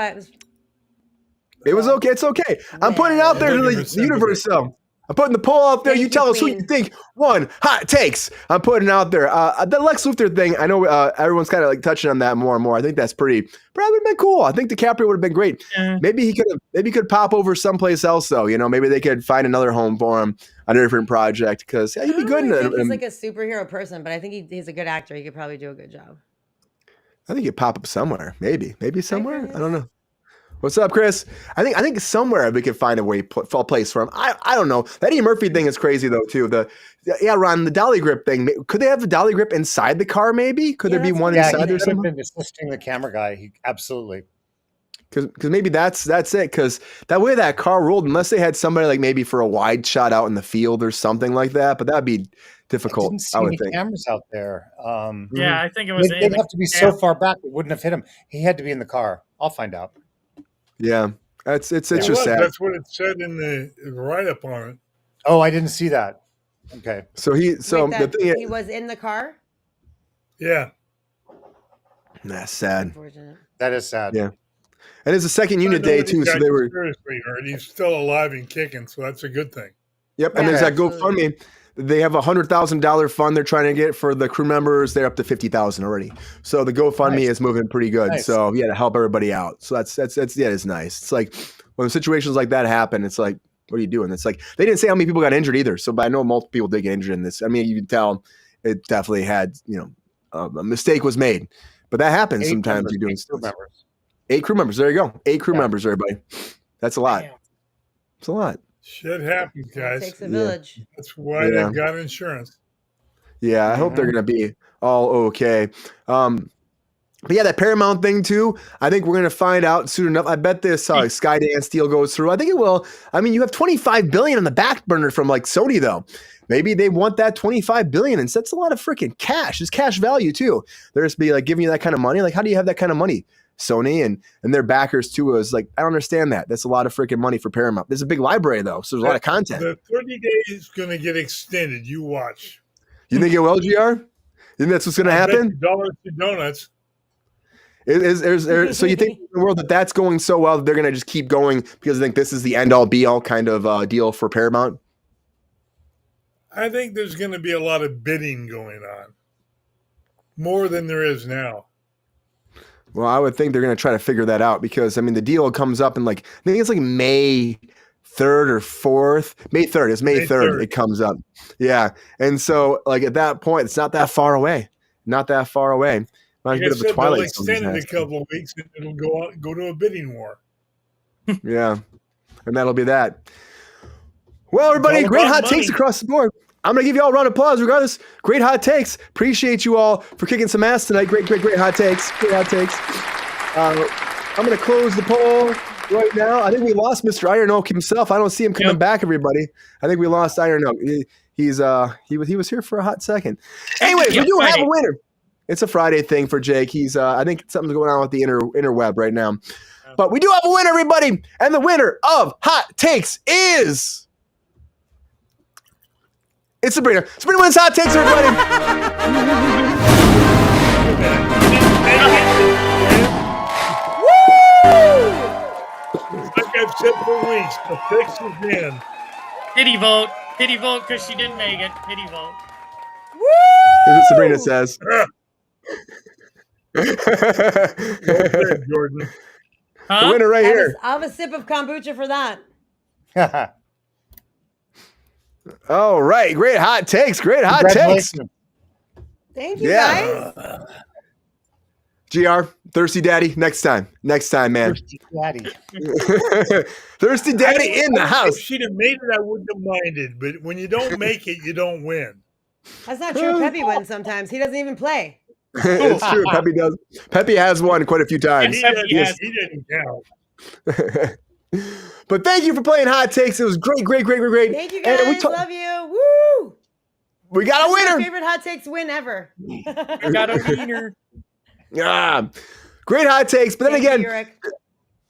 it was okay. It's okay. I'm putting it out there to the universe, though. I'm putting the poll out there. You tell us who you think won. Hot takes. I'm putting it out there. The Lex Luthor thing, I know everyone's kind of like touching on that more and more. I think that's probably would have been cool. I think DiCaprio would have been great. Maybe he could pop over someplace else, though. You know, maybe they could find another home for him on a different project because he'd be good. I think he's like a superhero person, but I think he's a good actor. He could probably do a good job. I think he'd pop up somewhere. Maybe somewhere. I don't know. What's up, Chris? I think somewhere we could find a way place for him. I don't know. That Eddie Murphy thing is crazy though too. Ron, the dolly grip thing. Could they have the dolly grip inside the car? Maybe could there be one inside there? Could have been assisting the camera guy. Absolutely. Because maybe that's it. Because that way that car rolled, unless they had somebody like maybe for a wide shot out in the field or something like that. But that'd be difficult. I didn't see any cameras out there. Yeah, I think it was. They'd have to be so far back it wouldn't have hit him. He had to be in the car. I'll find out. Yeah, it's just sad. That's what it said in the write-up on it. Oh, I didn't see that. Okay. So he was in the car. Yeah. That's sad. Unfortunate. That is sad. Yeah. And it's a second unit day too, so they were seriously hurt. He's still alive and kicking, so that's a good thing. Yep, and there's that GoFundMe. They have $100,000 fund they're trying to get for the crew members. They're up to $50,000 already. So the GoFundMe is moving pretty good. Nice. So to help everybody out. So that's it's nice. It's like when situations like that happen, it's like, what are you doing? It's like they didn't say how many people got injured either. So, but I know multiple people did get injured in this. I mean, you can tell it definitely had a mistake was made. But that happens sometimes. You're doing 8 crew members. There you go. 8 crew members, everybody. That's a lot. It's a lot. Shit happens, guys. It takes a village. That's why they've got insurance. Yeah, I hope they're going to be all okay. But yeah, that Paramount thing too, I think we're going to find out soon enough. I bet this Skydance deal goes through. I think it will. I mean, you have $25 billion on the back burner from like Sony though. Maybe they want that $25 billion, and that's a lot of freaking cash. It's cash value too. They're just be like giving you that kind of money. Like, how do you have that kind of money? Sony and their backers too is like, I don't understand that. That's a lot of freaking money for Paramount. There's a big library though, so there's a lot of content. The 30 days is going to get extended. You watch. You think it will, GR? You think that's what's going to happen? Dollars to donuts. So you think in the world that's going so well that they're going to just keep going because they think this is the end all be all kind of deal for Paramount? I think there's going to be a lot of bidding going on, more than there is now. Well, I would think they're going to try to figure that out because, I mean, the deal comes up in like, I think it's like May 3rd or 4th. May 3rd. It's May 3rd. It comes up. Yeah. And so, like, at that point, it's not that far away. Not that far away. Not a bit of a Twilight Zone. Extend it a couple of weeks and it'll go to a bidding war. Yeah. And that'll be that. Well, everybody, great hot takes across the board. I'm going to give you all a round of applause regardless. Great hot takes. Appreciate you all for kicking some ass tonight. Great hot takes. Great hot takes. I'm going to close the poll right now. I think we lost Mr. Iron Oak himself. I don't see him coming back, everybody. I think we lost Iron Oak. He was here for a hot second. Anyways, we do have a winner. It's a Friday thing for Jake. He's I think something's going on with the interweb right now. But we do have a winner, everybody. And the winner of Hot Takes is... It's Sabrina. Sabrina wins Hot Takes, everybody. Like I've said for weeks, the fix is in. Pity vote. Pity vote because she didn't make it. Pity vote. Here's what Sabrina says. Well said, Jordan. The winner right here. I'll have a sip of kombucha for that. All right. Great hot takes. Great hot takes. Thank you, guys. GR, Thirsty Daddy, next time. Next time, man. Thirsty Daddy. Thirsty Daddy in the house. If she'd have made it, I wouldn't have minded. But when you don't make it, you don't win. That's not true. Pepe wins sometimes. He doesn't even play. It's true. Pepe does. Pepe has won quite a few times. He didn't count. But thank you for playing Hot Takes. It was great. Thank you, guys. And Love you. Woo! We got a winner. My favorite Hot Takes win ever. Got a winner. Great hot takes. But then again,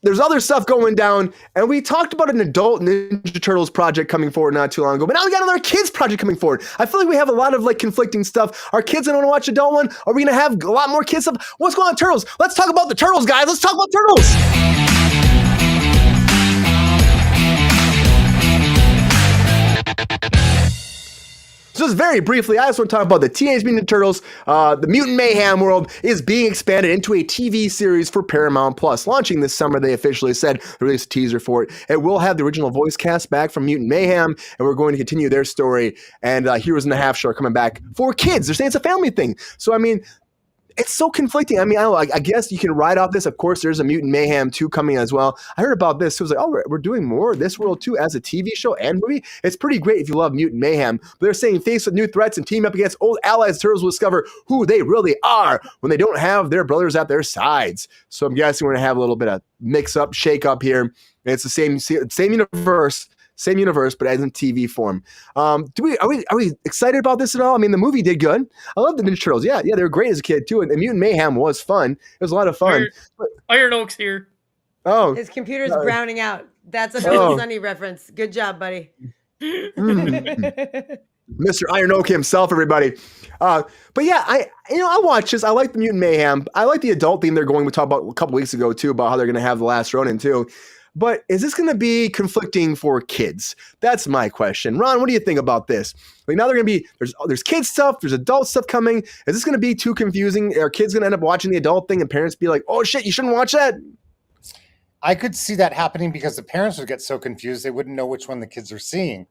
there's other stuff going down. And we talked about an adult Ninja Turtles project coming forward not too long ago. But now we got another kids project coming forward. I feel like we have a lot of like conflicting stuff. Our kids don't want to watch adult one. Are we going to have a lot more kids stuff? What's going on, Turtles? Let's talk about the Turtles, guys. Let's talk about Turtles. So just very briefly, I just want to talk about the Teenage Mutant Ninja Turtles. The Mutant Mayhem world is being expanded into a TV series for Paramount Plus. Launching this summer, they officially said. They released a teaser for it. It will have the original voice cast back from Mutant Mayhem, and we're going to continue their story. And Heroes in the Half Show are coming back for kids. They're saying it's a family thing. So, I mean, it's so conflicting. I mean, I guess you can ride off this. Of course, there's a Mutant Mayhem 2 coming as well. I heard about this. It was like, oh, we're doing more of this world too as a TV show and movie. It's pretty great if you love Mutant Mayhem. But they're saying faced with new threats and team up against old allies, Turtles will discover who they really are when they don't have their brothers at their sides. So I'm guessing we're going to have a little bit of mix up, shake up here. And it's the same universe. Same universe, but as in TV form. Are we excited about this at all? I mean, the movie did good. I love the Ninja Turtles. Yeah, they were great as a kid too. And Mutant Mayhem was fun. It was a lot of fun. Iron Oak's here. Oh, his computer's browning out. That's a Bill Sunny reference. Good job, buddy. Mr. Iron Oak himself, everybody. But yeah, I watch this. I like the Mutant Mayhem. I like the adult theme they're going. We talked about a couple weeks ago too about how they're going to have the Last Ronin too. But is this going to be conflicting for kids? That's my question. Ron, what do you think about this? Like now they're going to be, there's kids stuff, there's adult stuff coming. Is this going to be too confusing? Are kids going to end up watching the adult thing and parents be like, oh shit, you shouldn't watch that? I could see that happening because the parents would get so confused they wouldn't know which one the kids are seeing.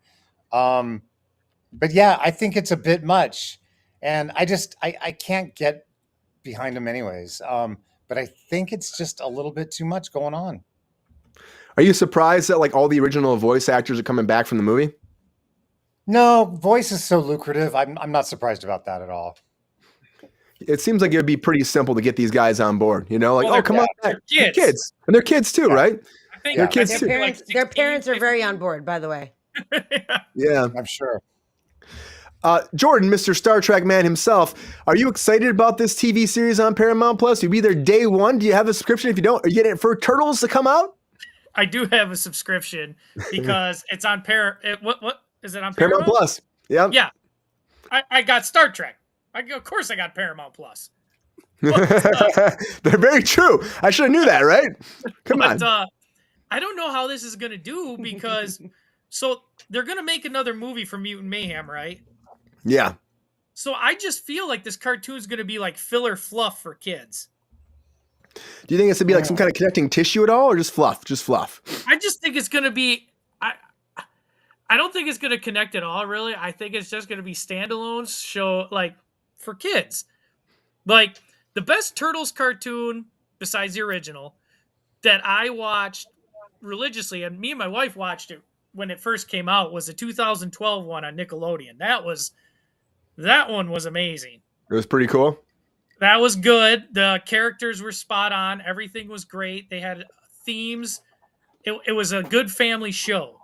But yeah, I think it's a bit much. And I can't get behind them anyways. But I think it's just a little bit too much going on. Are you surprised that like all the original voice actors are coming back from the movie? No, voice is so lucrative. I'm not surprised about that at all. It seems like it would be pretty simple to get these guys on board. You know, like, oh, come on, they're kids. And they're kids too, right? I think they're kids too. Their parents are very on board, by the way. Yeah, I'm sure. Jordan, Mr. Star Trek man himself, are you excited about this TV series on Paramount Plus? You'll be there day one. Do you have a subscription? If you don't, are you getting it for Turtles to come out? I do have a subscription because it's on what is it on Paramount Plus? Yeah. Yeah. I got Star Trek. Of course I got Paramount Plus. They're very true. I should have knew that, right? Come on. I don't know how this is going to do because so they're going to make another movie for Mutant Mayhem, right? Yeah. So I just feel like this cartoon is going to be like filler fluff for kids. Do you think it's going to be like some kind of connecting tissue at all or just fluff? Just fluff. I just think it's going to be I don't think it's going to connect at all, really. I think it's just going to be standalone show like for kids. Like the best Turtles cartoon besides the original that I watched religiously, and me and my wife watched it when it first came out was the 2012 one on Nickelodeon. That one was amazing. It was pretty cool. That was good. The characters were spot on. Everything was great. They had themes. It was a good family show.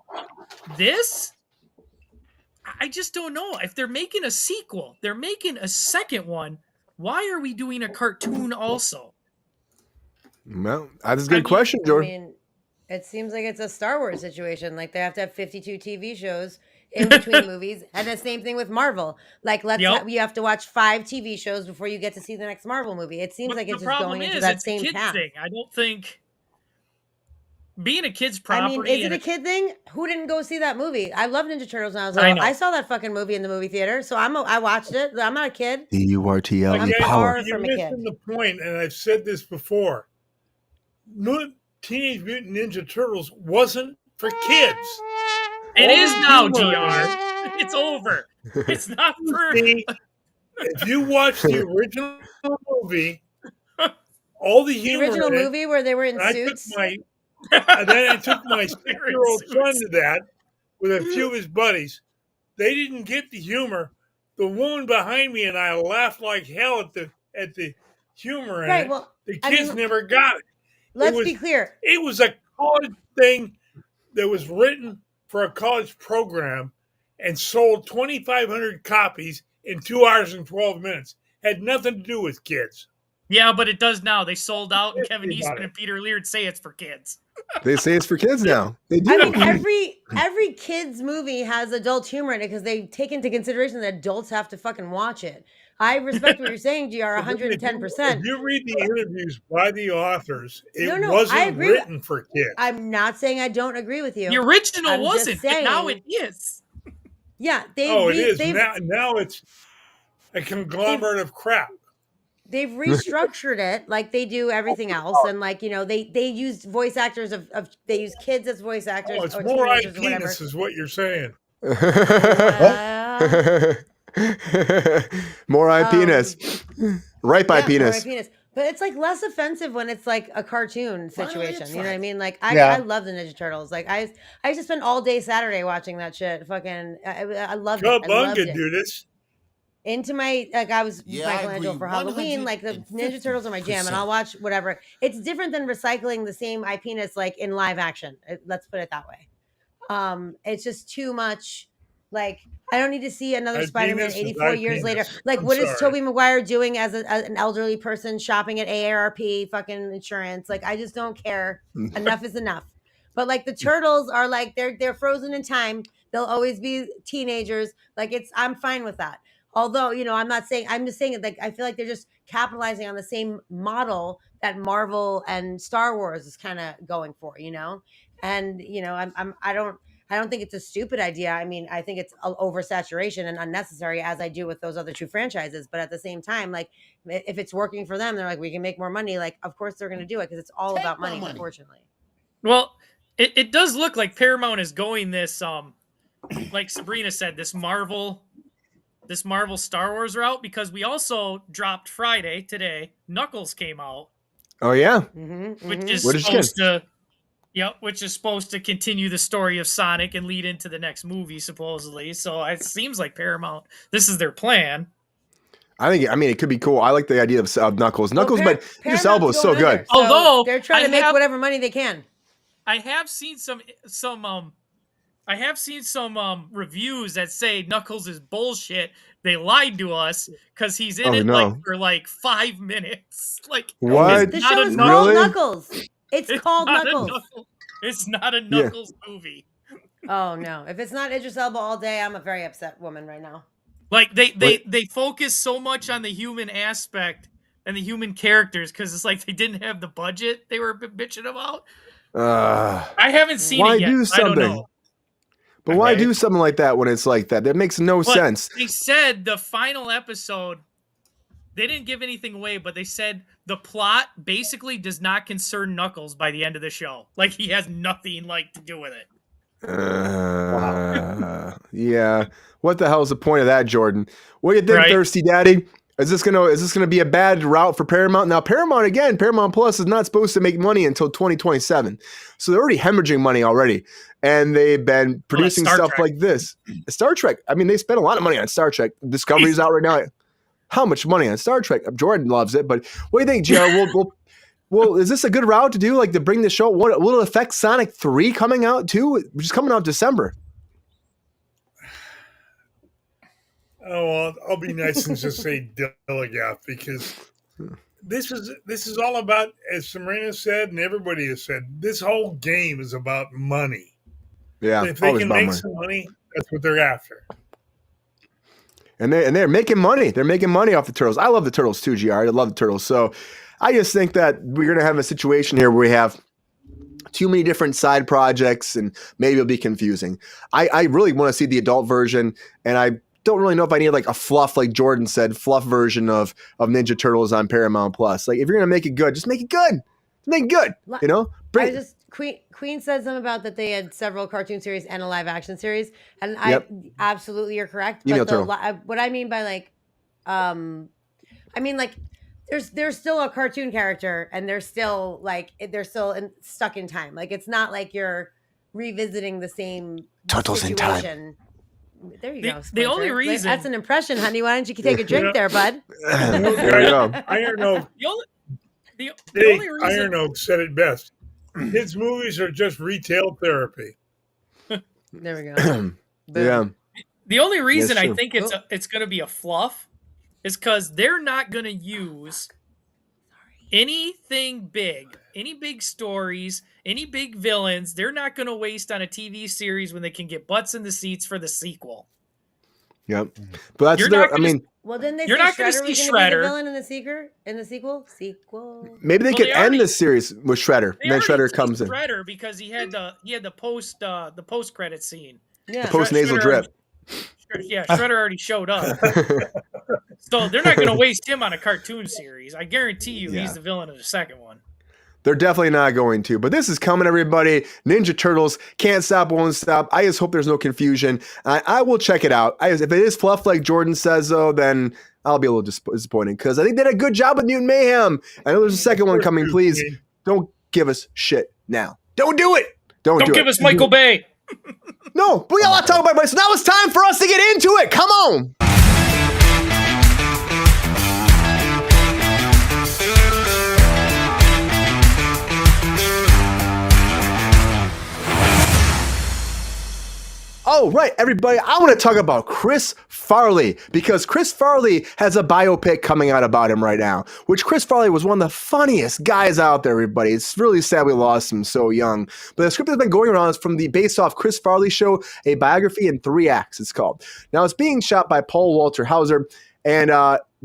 This, I just don't know. If they're making a sequel, they're making a second one. Why are we doing a cartoon also? Well, that's a good question, Jordan. I mean, it seems like it's a Star Wars situation. Like they have to have 52 TV shows in between movies, and the same thing with Marvel. Like you have to watch 5 TV shows before you get to see the next Marvel movie. It seems like it's just going into that same path. Thing. I don't think being a kid's property. I mean, is it a kid thing? Who didn't go see that movie? I love Ninja Turtles when I was little. I saw that fucking movie in the movie theater, so I watched it. I'm not a kid. DURTL power. You're missing the point, and I've said this before. No, Teenage Mutant Ninja Turtles wasn't for kids. It is now, GR. It's over. It's not for. If you watch the original movie, all the original movie where they were in suits. And then I took my 6-year-old son to that with a few of his buddies. They didn't get the humor. The woman behind me and I laughed like hell at the humor in it. Well, the kids never got it. Let's be clear. It was a college thing that was written for a college program and sold 2,500 copies in 2 hours and 12 minutes. Had nothing to do with kids. Yeah, but it does now. They sold out, and Kevin Eastman and Peter Laird say it's for kids. They say it's for kids now. They do. I mean, every kids movie has adult humor in it because they take into consideration that adults have to fucking watch it. I respect what you're saying, GR, 110%. If you read the interviews by the authors, it wasn't written for kids. I'm not saying I don't agree with you. The original wasn't, but now it is. Yeah. It is. Now it's a conglomerate of crap. They've restructured it like they do everything else, and they used voice actors they use kids as voice actors. Oh, it's more IP-ness is what you're saying. More IP-ness. Ripe IP-ness. But it's like less offensive when it's like a cartoon situation. You know what I mean? Like I love the Ninja Turtles. Like I used to spend all day Saturday watching that shit. Fucking I loved it. I loved it. Do this. Into my I was Michelangelo for Halloween. Like the Ninja Turtles are my jam, and I'll watch whatever. It's different than recycling the same IP-ness like in live action. Let's put it that way. It's just too much. Like I don't need to see another Spider-Man 84 years later. Like what is Tobey Maguire doing as an elderly person shopping at AARP fucking insurance? Like I just don't care. Enough is enough. But like the Turtles are like they're frozen in time. They'll always be teenagers. Like I'm fine with that. Although, I'm just saying like I feel like they're just capitalizing on the same model that Marvel and Star Wars is kind of going for, And, I don't think it's a stupid idea. I mean, I think it's oversaturation and unnecessary as I do with those other 2 franchises. But at the same time, like if it's working for them, they're like, we can make more money. Like, of course they're going to do it because it's all about money, unfortunately. Well, it does look like Paramount is going this, like Sabrina said, this Marvel Star Wars route, because we also dropped Friday today. Knuckles came out. Oh yeah, which is supposed to continue the story of Sonic and lead into the next movie supposedly. So it seems like Paramount, this is their plan. I mean, it could be cool. I like the idea of Knuckles. But Idris Elba is so good. Although they're trying to make whatever money they can. I have seen some reviews that say Knuckles is bullshit. They lied to us because he's in it for like 5 minutes. Like what? The show is called Knuckles. It's called Knuckles. It's not a Knuckles movie. Oh no! If it's not Idris Elba all day, I'm a very upset woman right now. Like they focus so much on the human aspect and the human characters because it's like they didn't have the budget they were bitching about. I haven't seen it yet. Do something? I don't know. But why do something like that when it's like that? That makes no sense. They said the final episode, they didn't give anything away, but they said the plot basically does not concern Knuckles by the end of the show. Like he has nothing to do with it. Yeah. What the hell is the point of that, Jordan? What do you think, Thirsty Daddy? Is this gonna be a bad route for Paramount? Now, Paramount Plus is not supposed to make money until 2027, so they're already hemorrhaging money already, and they've been producing stuff like this. Star Trek. I mean, they spent a lot of money on Star Trek. Discovery's out right now. How much money on Star Trek? Jordan loves it, but what do you think, JR? Well, is this a good route to do? Like to bring the show? What will it affect Sonic 3 coming out too? Which is coming out December. Oh, well, I'll be nice and just say Dilligaff, because this is all about, as Sabrina said and everybody has said, this whole game is about money. Yeah, if they can make some money, that's what they're after. And they're making money. They're making money off the Turtles. I love the Turtles too, GR. I love the Turtles. So I just think that we're gonna have a situation here where we have too many different side projects, and maybe it'll be confusing. I really want to see the adult version, and I don't really know if I need like a fluff, like Jordan said, fluff version of Ninja Turtles on Paramount Plus. Like if you're gonna make it good, just make it good. Make it good. You know? Queen said something about that they had several cartoon series and a live action series, and I absolutely you're correct. But what I mean by like, I mean like, there's still a cartoon character, and they're still stuck in time. Like it's not like you're revisiting the same Turtles situation. in time. There you go. The only reason that's an impression, honey. Why don't you take a drink there, bud? There you go. Iron Oak. The only reason Iron Oak said it best. His movies are just retail therapy. There we go. Yeah. The only reason I true. think it's going to be a fluff is because they're not going to use anything big, any big stories, any big villains. They're not going to waste on a TV series when they can get butts in the seats for the sequel. Yep. But that's well, then you're not going to see Shredder. Be the villain in the sequel. Maybe they could end the series with Shredder, and then Shredder comes in. Shredder because he had the post credit scene. Yeah. The post nasal drip. Shredder already showed up. So they're not going to waste him on a cartoon series. I guarantee you he's the villain of the second one. They're definitely not going to. But this is coming, everybody. Ninja Turtles, can't stop, won't stop. I just hope there's no confusion. I will check it out. If it is fluff like Jordan says, though, then I'll be a little disappointed because I think they did a good job with Mutant Mayhem. I know there's a second one coming. Please don't give us shit now. Don't do it. Don't give us Michael Bay. No, but we got a lot to talk about, so now it's time for us to get into it. Come on. Oh, right, everybody. I want to talk about Chris Farley because Chris Farley has a biopic coming out about him right now, which Chris Farley was one of the funniest guys out there, everybody. It's really sad we lost him so young. But the script that's been going around is from the based off Chris Farley show, a biography in 3 acts, it's called. Now, it's being shot by Paul Walter Hauser and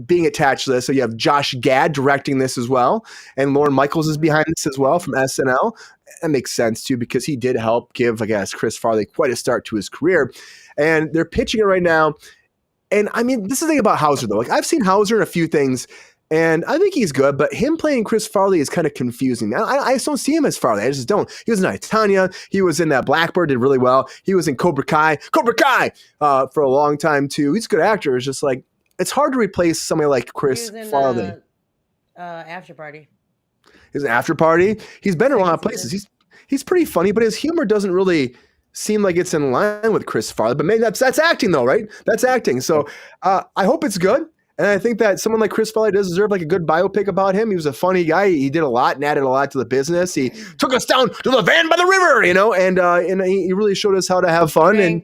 being attached to this. So you have Josh Gad directing this as well. And Lorne Michaels is behind this as well from SNL. That makes sense too, because he did help give, I guess, Chris Farley quite a start to his career. And they're pitching it right now. And I mean, this is the thing about Hauser, though. Like, I've seen Hauser in a few things, and I think he's good, but him playing Chris Farley is kind of confusing. I just don't see him as Farley. I just don't. He was in Titania. He was in that Blackbird, did really well. He was in Cobra Kai for a long time, too. He's a good actor. It's just like, it's hard to replace somebody like Chris Farley. After Party. His After Party. He's been in a lot of places. He's pretty funny, but his humor doesn't really seem like it's in line with Chris Farley. But maybe that's acting, though, right? That's acting. So I hope it's good. And I think that someone like Chris Farley does deserve like a good biopic about him. He was a funny guy. He did a lot and added a lot to the business. He took us down to the van by the river, and he really showed us how to have fun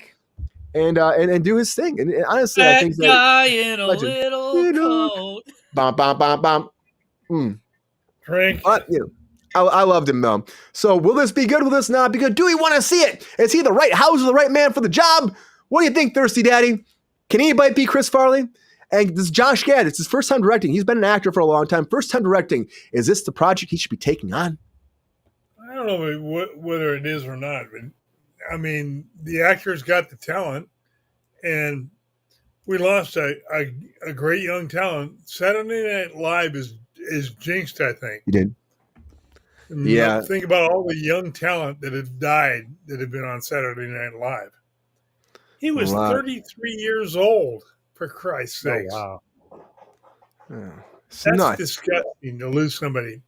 and do his thing. And honestly, I think that guy in a little coat. Bum, bum, bum, bum. Frank. But, I loved him, though. So will this be good? Will this not be good? Do we want to see it? Is he the right Hauser, the right man for the job? What do you think, Thirsty Daddy? Can anybody beat Chris Farley? And this is Josh Gad. It's his first time directing. He's been an actor for a long time. First time directing. Is this the project he should be taking on? I don't know whether it is or not. But I mean, the actor's got the talent, and we lost a great young talent. Saturday Night Live is jinxed, I think. You did. Yeah. Think about all the young talent that have died that have been on Saturday Night Live. He was 33 years old, for Christ's sake. Oh, wow. It's That's nuts. disgusting to lose somebody.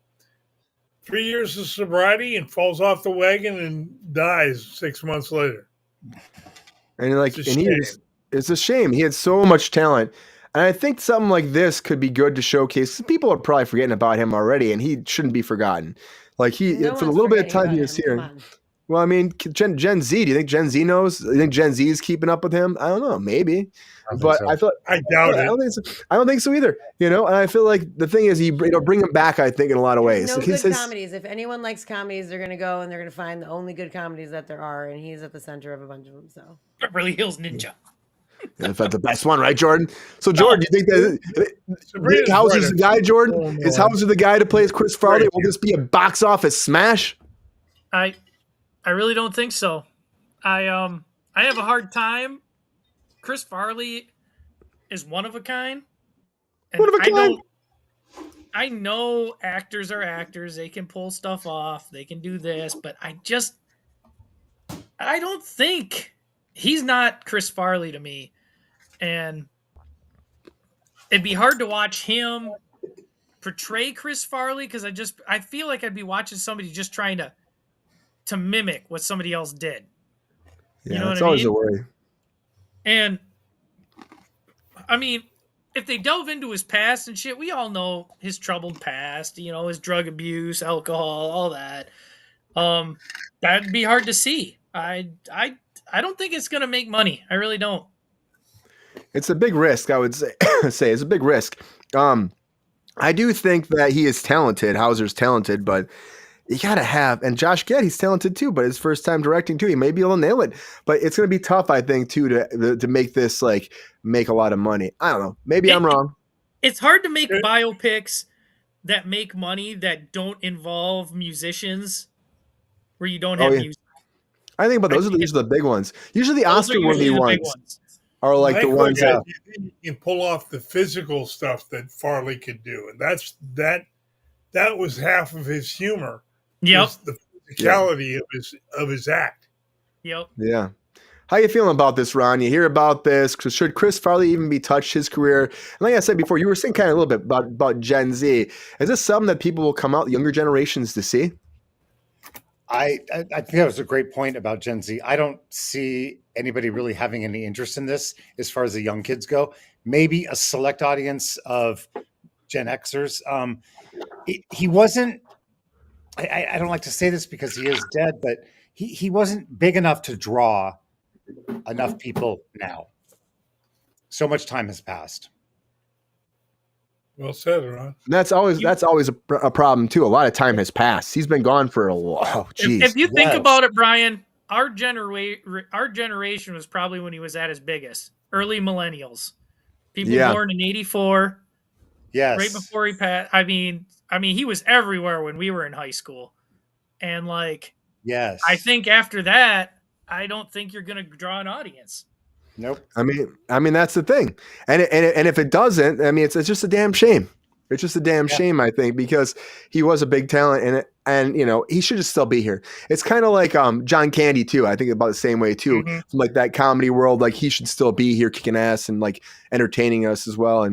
3 years of sobriety and falls off the wagon and dies 6 months later. And like, It's a and shame. it's a shame. He had so much talent. And I think something like this could be good to showcase. People are probably forgetting about him already, and he shouldn't be forgotten. Like No for the one's little bit of forgetting time about he was him. Come here. on. Well, I mean, Gen Z. Do you think Gen Z knows? Do you think Gen Z is keeping up with him? I don't know. Maybe, but I feel. I doubt I it. don't think so. I don't think so either. And I feel like the thing is, it'll bring him back. I think in a lot of ways. No Like, good comedies. If anyone likes comedies, they're gonna go and they're gonna find the only good comedies that there are, and he's at the center of a bunch of them. So Beverly Hills Ninja. If that's the best one, right, Jordan? So, Jordan, do you think that Sabrina's Hauser's right. the guy, Jordan? Oh, Is no. Hauser the guy to play Chris Farley? Right, Will this be a box office smash? I really don't think so. I have a hard time. Chris Farley is one of a kind. And One of a kind. I know actors are actors. They can pull stuff off. They can do this, but I don't think he's not Chris Farley to me. And it'd be hard to watch him portray Chris Farley because I feel like I'd be watching somebody just trying to mimic what somebody else did. Yeah, You know that's what I always mean? a worry. And I mean, if they delve into his past and shit, we all know his troubled past, his drug abuse, alcohol, all that. That'd be hard to see. I don't think it's gonna make money. I really don't. It's a big risk, I would say. It's a big risk. I do think that he is talented. Hauser's talented, but you gotta have. And Josh Gad, he's talented too, but his first time directing too. He may be able to nail it, but it's gonna be tough, I think, too, to make this make a lot of money. I don't know. Maybe I'm wrong. It's hard to make biopics that make money that don't involve musicians, where you don't have music. I think, but those are usually the big ones. Usually the Oscar-worthy ones are like the ones that you can pull off the physical stuff that Farley could do, and that was half of his humor. Yep, the physicality of his act. Yep. Yeah. How you feeling about this, Ron? You hear about this? Should Chris Farley even be touched his career? And like I said before, you were saying kind of a little bit about Gen Z. Is this something that people will come out, younger generations, to see? I think that was a great point about Gen Z. I don't see anybody really having any interest in this as far as the young kids go. Maybe a select audience of Gen Xers. He wasn't, I don't like to say this because he is dead, but he wasn't big enough to draw enough people now. So much time has passed. Well said, Ron. That's always a problem too. A lot of time has passed. He's been gone for a while. If you think about it, Brian, our generation was probably when he was at his biggest. Early millennials, people born in '84. Yes, right before he passed. I mean, he was everywhere when we were in high school, and yes, I think after that, I don't think you're going to draw an audience. Nope. I mean that's the thing, and if it doesn't, I mean it's just a damn shame. It's just a damn shame, I think, because he was a big talent, and he should just still be here. It's kind of like John Candy too. I think about the same way too, from like that comedy world. Like he should still be here, kicking ass and like entertaining us as well.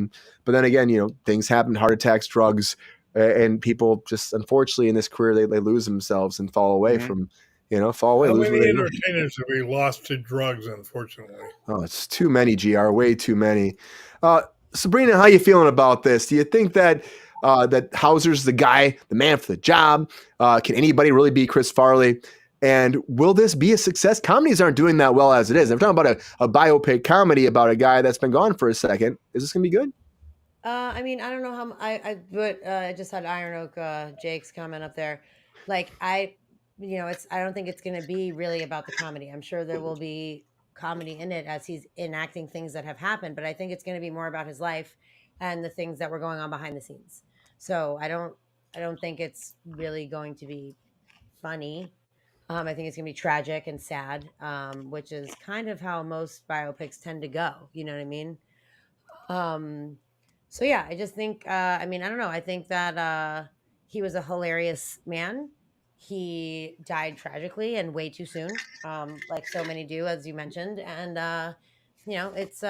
But then again, things happen, heart attacks, drugs, and people just unfortunately in this career they lose themselves and fall away from. Fall away. How lose many entertainers have we lost to drugs, unfortunately? Oh, it's too many, GR, way too many. Sabrina, how you feeling about this? Do you think that that Hauser's the guy, the man for the job? Can anybody really beat Chris Farley? And will this be a success? Comedies aren't doing that well as it is. I'm talking about a biopic comedy about a guy that's been gone for a second. Is this going to be good? I mean, I don't know how I just had Iron Oak Jake's comment up there. I don't think it's going to be really about the comedy. I'm sure there will be comedy in it as he's enacting things that have happened, but I think it's going to be more about his life and the things that were going on behind the scenes. So I don't think it's really going to be funny. I think it's going to be tragic and sad, which is kind of how most biopics tend to go. You know what I mean? So yeah, I just think, I don't know. I think that he was a hilarious man. He died tragically and way too soon, like so many do, as you mentioned. And, it's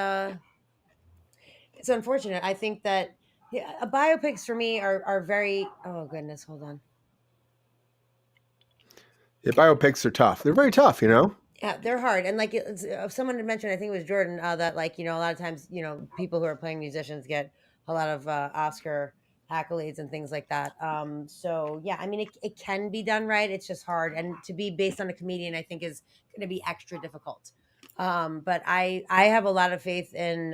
unfortunate. I think that Yeah, biopics for me are very. Oh goodness, hold on. Yeah, biopics are tough. They're very tough, you know. Yeah, they're hard. And like someone had mentioned, I think it was Jordan, that like a lot of times people who are playing musicians get a lot of Oscar accolades and things like that. So yeah, I mean it can be done right. It's just hard, and to be based on a comedian, I think is going to be extra difficult. But I have a lot of faith in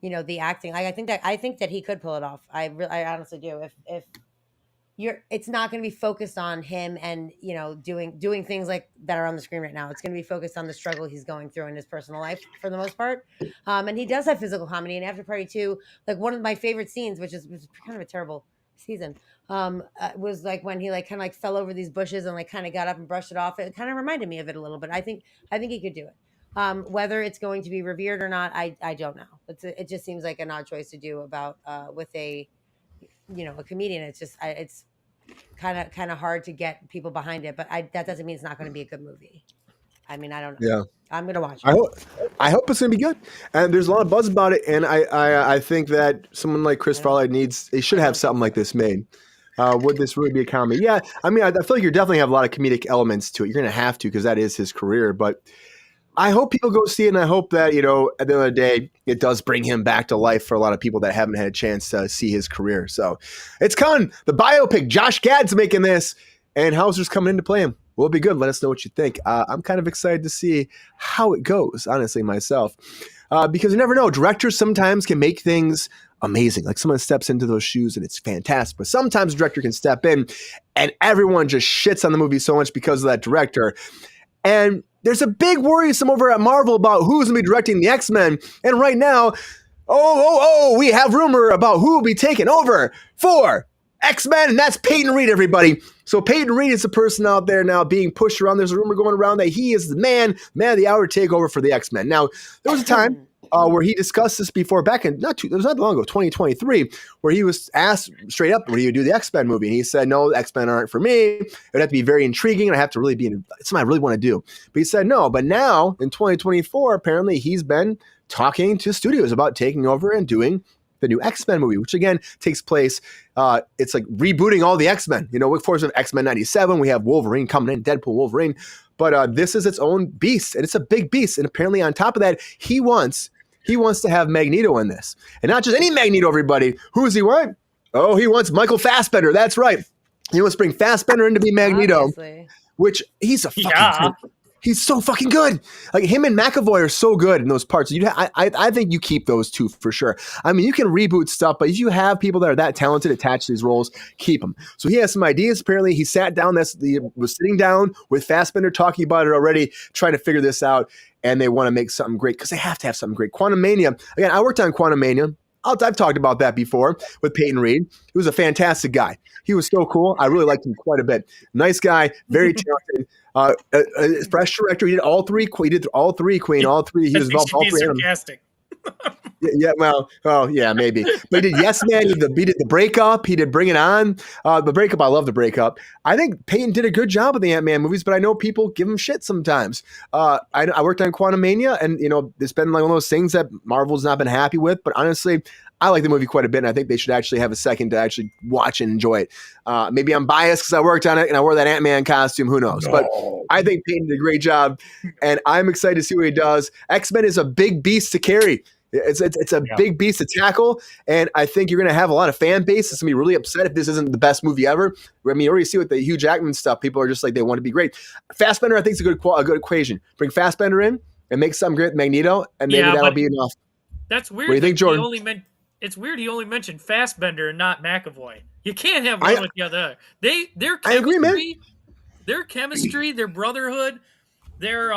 the acting. I think that he could pull it off. I honestly do. If it's not going to be focused on him and doing things like that are on the screen right now. It's going to be focused on the struggle he's going through in his personal life for the most part. And he does have physical comedy. And After Party 2, like one of my favorite scenes, was kind of a terrible season, was like when he like kind of like fell over these bushes and like kind of got up and brushed it off. It kind of reminded me of it a little bit. I think he could do it. Whether it's going to be revered or not, I don't know. It just seems like an odd choice to do about with a comedian. It's kind of hard to get people behind it, but that doesn't mean it's not going to be a good movie. I mean, I don't know. Yeah. I'm going to watch I it. hope it's gonna be good. And there's a lot of buzz about it. And I think that someone like Chris Farley they should have something like this made. Would this really be a comedy? Yeah. I mean, I feel like you definitely have a lot of comedic elements to it. You're gonna have to, because that is his career. But I hope people go see it, and I hope that, at the end of the day, it does bring him back to life for a lot of people that haven't had a chance to see his career. So it's coming. The biopic, Josh Gad's making this, and Hauser's coming in to play him. Will it be good? Let us know what you think. I'm kind of excited to see how it goes, honestly, myself. Because you never know. Directors sometimes can make things amazing. Like someone steps into those shoes and it's fantastic. But sometimes a director can step in and everyone just shits on the movie so much because of that director. And there's a big worrisome over at Marvel about who's going to be directing the X-Men. And right now, we have rumor about who will be taking over for X-Men, and that's Peyton Reed, everybody. So Peyton Reed is the person out there now being pushed around. There's a rumor going around that he is the man of the hour to take over for the X-Men. Now, there was a time where he discussed this before, back in it was not long ago, 2023, where he was asked straight up, would he do the X-Men movie? And he said, no, the X-Men aren't for me. It would have to be very intriguing, and I have to really be something I really want to do. But he said no. But now, in 2024, apparently he's been talking to studios about taking over and doing the new X-Men movie, which again takes place. It's like rebooting all the X-Men. Of course, of X-Men 97, we have Wolverine coming in, Deadpool, Wolverine. But this is its own beast, and it's a big beast. And apparently, on top of that, he wants to have Magneto in this, and not just any Magneto. Everybody, who does he want? Oh, he wants Michael Fassbender. That's right. He wants to bring Fassbender in to be Magneto, Obviously. which he's a fucking. He's so fucking good. Like him and McAvoy are so good in those parts. I think you keep those two for sure. I mean, you can reboot stuff, but if you have people that are that talented attached to these roles, keep them. So he has some ideas. Apparently, he sat down. Was sitting down with Fassbender, talking about it already, trying to figure this out. And they want to make something great because they have to have something great. Quantumania. Again, I worked on Quantumania. I've talked about that before with Peyton Reed. He was a fantastic guy. He was so cool. I really liked him quite a bit. Nice guy, very talented. Fresh director. He did all three. He did all three Queen. All three. He was involved all three. Sarcastic. Yeah, well, yeah, maybe. But he did Yes Man. He did The Breakup. He did Bring It On. The Breakup, I love The Breakup. I think Peyton did a good job of the Ant-Man movies, but I know people give him shit sometimes. I worked on Quantumania, and it's been like one of those things that Marvel's not been happy with. But honestly, I like the movie quite a bit, and I think they should actually have a second to actually watch and enjoy it. Maybe I'm biased because I worked on it and I wore that Ant-Man costume. Who knows? No. But I think Peyton did a great job, and I'm excited to see what he does. X-Men is a big beast to carry. It's a big beast to tackle, and I think you're going to have a lot of fan base that's going to be really upset if this isn't the best movie ever. I mean, you already see with the Hugh Jackman stuff, people are just like, they want to be great. Fassbender, I think, is a good equation. Bring Fassbender in and make something great with Magneto, and maybe that'll be enough. That's weird. What do you think, Jordan? It's weird he only mentioned Fassbender and not McAvoy. You can't have one with the other. Their chemistry, I agree, man. Their chemistry, their brotherhood, their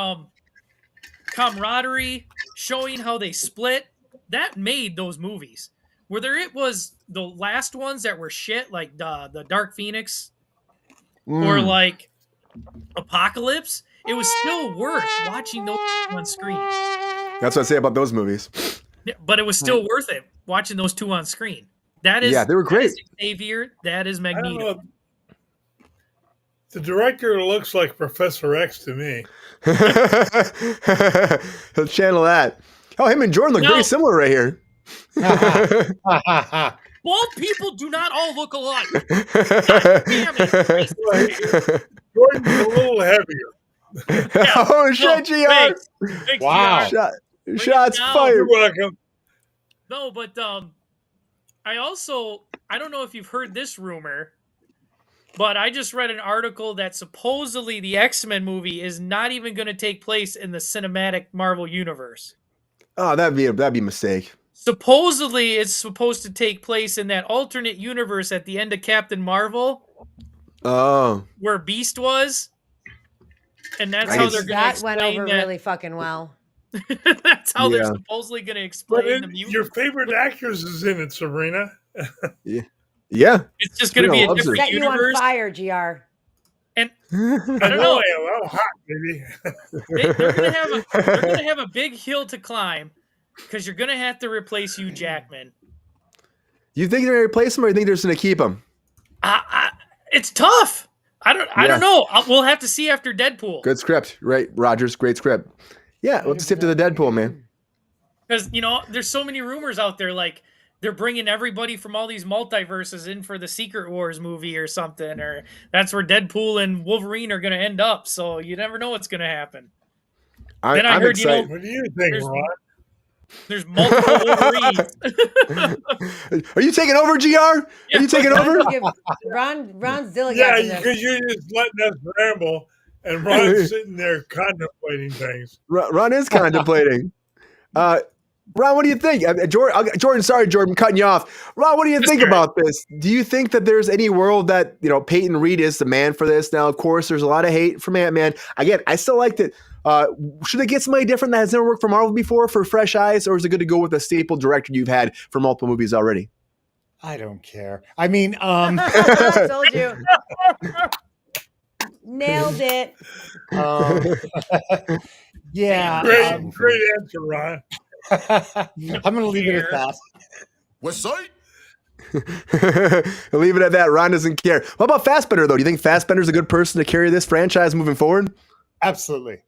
camaraderie, showing how they split, that made those movies. Whether it was the last ones that were shit, like the Dark Phoenix, or like Apocalypse, it was still worth watching those on screen. That's what I say about those movies. Yeah, but it was still worth it watching those two on screen. That is, they were great. That is Xavier, that is Magneto. The director looks like Professor X to me. Let's channel that. Oh, him and Jordan look very similar right here. Bald people do not all look alike. Damn it. Jordan's a little heavier. Yeah. Oh shit, GR! Thanks, Wow. GR. Shots down. fired. You're welcome. No, but I don't know if you've heard this rumor, but I just read an article that supposedly the X-Men movie is not even going to take place in the cinematic Marvel universe. Oh, that'd be a mistake. Supposedly, it's supposed to take place in that alternate universe at the end of Captain Marvel, Oh, where Beast was, and that's I how guess- they're going to That explain went over that. really fucking well. That's how they're Yeah. supposedly going to But explain the mutant. your favorite actress is in it, Serena. yeah. It's just going to be a loves her. different Set you on universe. fire, GR. I I don't know. I am. I'm hot, baby. They're gonna have a big hill to climb because you're gonna have to replace Hugh Jackman. You think they're gonna replace him, or you think they're just gonna keep him? It's tough. I don't know. We'll have to see after Deadpool Good script, right? Rogers, great script. Yeah, let's skip to the Deadpool, man. because there's so many rumors out there like they're bringing everybody from all these multiverses in for the Secret Wars movie or something, or that's where Deadpool and Wolverine are gonna end up. So you never know what's gonna happen. Then I I'm heard, excited. What do you think, Ron? There's multiple Wolverines. Are you taking over, GR? Are you taking over? Ron's diligent. Yeah, in this. because you're just letting us ramble, and Ron's sitting there contemplating things. Ron is contemplating. Ron, what do you think? Jordan, sorry, Jordan, I'm cutting you off. Ron, what do you think about this? Do you think that there's any world that, Peyton Reed is the man for this? Now, of course, there's a lot of hate from Ant-Man. Again, I still liked it. Should they get somebody different that has never worked for Marvel before for fresh eyes, or is it good to go with a staple director you've had for multiple movies already? I don't care. I mean, I told you. Nailed it. yeah. Great answer, Ron. I'm going to leave it at that. What's sight? Leave it at that. Ron doesn't care. What about Fassbender, though? Do you think Fassbender's a good person to carry this franchise moving forward? Absolutely.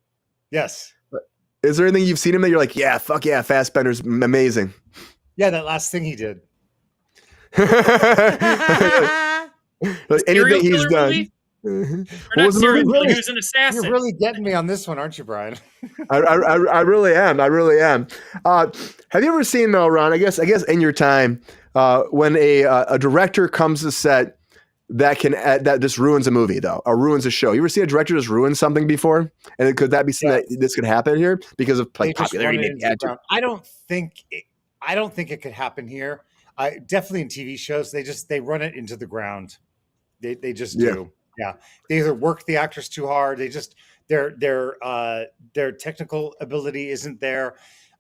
Yes. Is there anything you've seen him that you're like, yeah, fuck yeah, Fassbender's amazing? Yeah, that last thing he did. Anything he's done. Movie? Or What not was the serial movie? killer, he was an assassin. You're really getting me on this one, aren't you, Brian? I really am. I really am. Have you ever seen, though, Ron? I guess in your time, when a director comes to set that just ruins a movie, though, or ruins a show. You ever see a director just ruin something before? And could that be something that this could happen here because of They just run it popularity? into the ground. I don't think it could happen here. Definitely in TV shows, they run it into the ground. They just do. Yeah, they either work the actors too hard. They just their technical ability isn't there.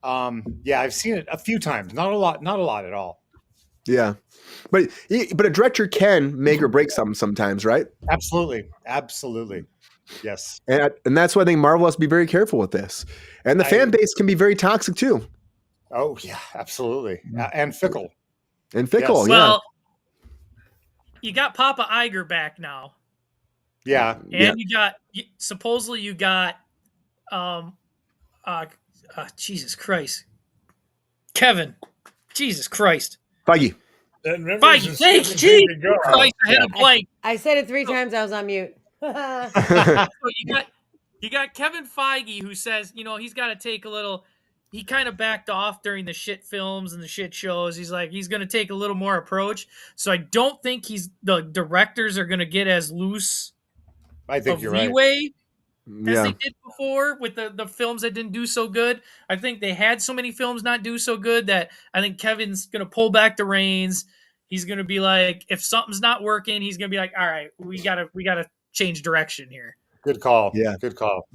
Yeah, I've seen it a few times. Not a lot at all. Yeah, but a director can make or break something sometimes, right? Absolutely. Yes. And that's why I think Marvel has to be very careful with this. And the fan base can be very toxic too. Oh yeah, absolutely, and fickle. And fickle, Yes. Well, you got Papa Iger back now. Yeah. And supposedly you got Jesus Christ. Kevin. Jesus Christ. Feige. Feige, thanks, Jesus Christ, I had a blank. I said it 3 times. I was on mute. So you got Kevin Feige who says, he's got to take a little. He kind of backed off during the shit films and the shit shows. He's like, he's going to take a little more approach. So I don't think the directors are going to get as loose. I think you're right. Leeway as they did before with the films that didn't do so good. I think they had so many films not do so good that I think Kevin's going to pull back the reins. He's going to be like, if something's not working, he's going to be like, all right, we gotta change direction here. Good call. Yeah. Good call.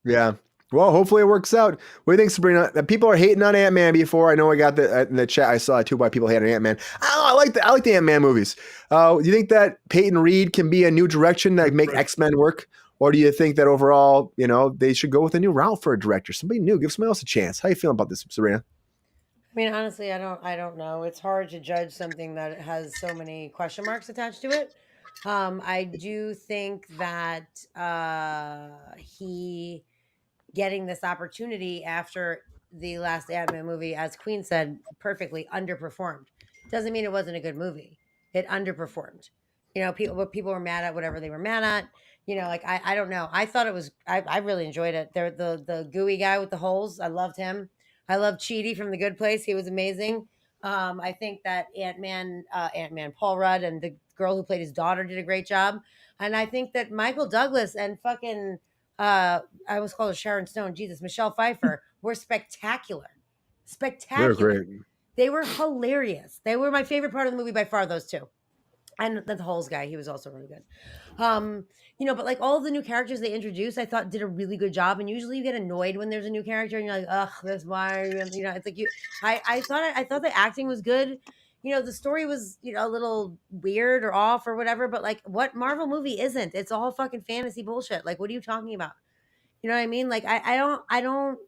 Yeah. Well, hopefully it works out. What do you think, Sabrina? People are hating on Ant-Man before. I know I got in the chat. I saw too why people hate on Ant-Man. I like the Ant-Man movies. Do you think that Peyton Reed can be a new direction that make X-Men work? Or do you think that overall, they should go with a new route for a director? Somebody new. Give somebody else a chance. How you feeling about this, Sabrina? I mean, honestly, I don't know. It's hard to judge something that has so many question marks attached to it. I do think that he getting this opportunity after the last Ant-Man movie, as Queen said perfectly, underperformed. Doesn't mean it wasn't a good movie. It underperformed. You know, people were mad at whatever they were mad at. You know, like I don't know. I thought it was. I really enjoyed it. The gooey guy with the holes. I loved him. I loved Chidi from The Good Place. He was amazing. I think that Ant-Man, Paul Rudd, and the girl who played his daughter did a great job. And I think that Michael Douglas and fucking I always called her Sharon Stone. Jesus, Michelle Pfeiffer were spectacular. They're Spectacular. great. They were hilarious. They were my favorite part of the movie by far, those two. And the Holes guy, he was also really good. You know, but like all of the new characters they introduced, I thought did a really good job. And usually you get annoyed when there's a new character and you're like, ugh, this why, you know, it's like I thought the acting was good. You know, the story was, you know, a little weird or off or whatever, but like what Marvel movie isn't? It's all fucking fantasy bullshit. Like, what are you talking about? You know what I mean? Like, I don't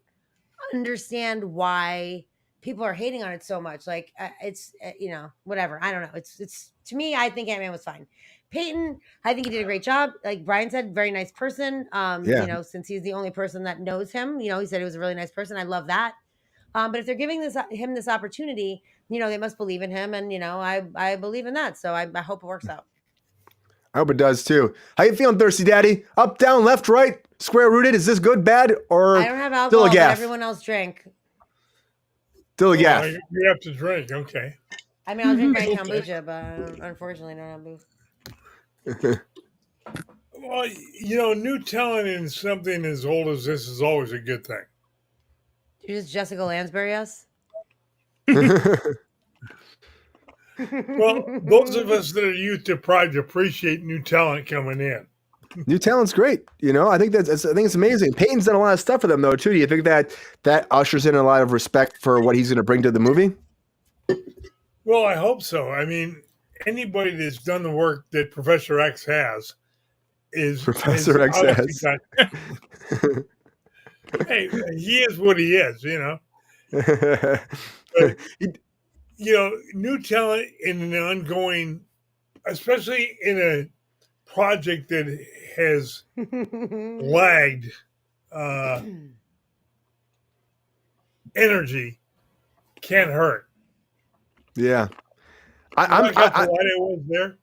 understand why people are hating on it so much. Like, it's you know, whatever. I don't know. It's to me, I think Ant-Man was fine. Peyton, I think he did a great job. Like Brian said, very nice person. Yeah. You know, since he's the only person that knows him, you know, he said he was a really nice person. I love that. But if they're giving him this opportunity, you know, they must believe in him, and you know, I believe in that. So I hope it works out. I hope it does too. How you feeling, Thirsty Daddy? Up, down, left, right, square rooted? Is this good, bad, or I don't have still alcohol, a but gaff? everyone else drank. Still a gaff. You have to drink. Okay. I mean, I'll drink my kombucha, but unfortunately, I don't have booze. Well, you know, new talent in something as old as this is always a good thing. You just Jessica Lansbury us? Well, those of us that are youth deprived appreciate new talent coming in. New talent's great. You know, I think it's amazing. Peyton's done a lot of stuff for them though too. Do you think that ushers in a lot of respect for what he's going to bring to the movie? Well, I hope so. I mean, anybody that's done the work that Professor X has is Professor X has. Hey, he is what he is, you know. But, you know, new talent in an ongoing, especially in a project that has lagged energy, can't hurt. Yeah, I was there.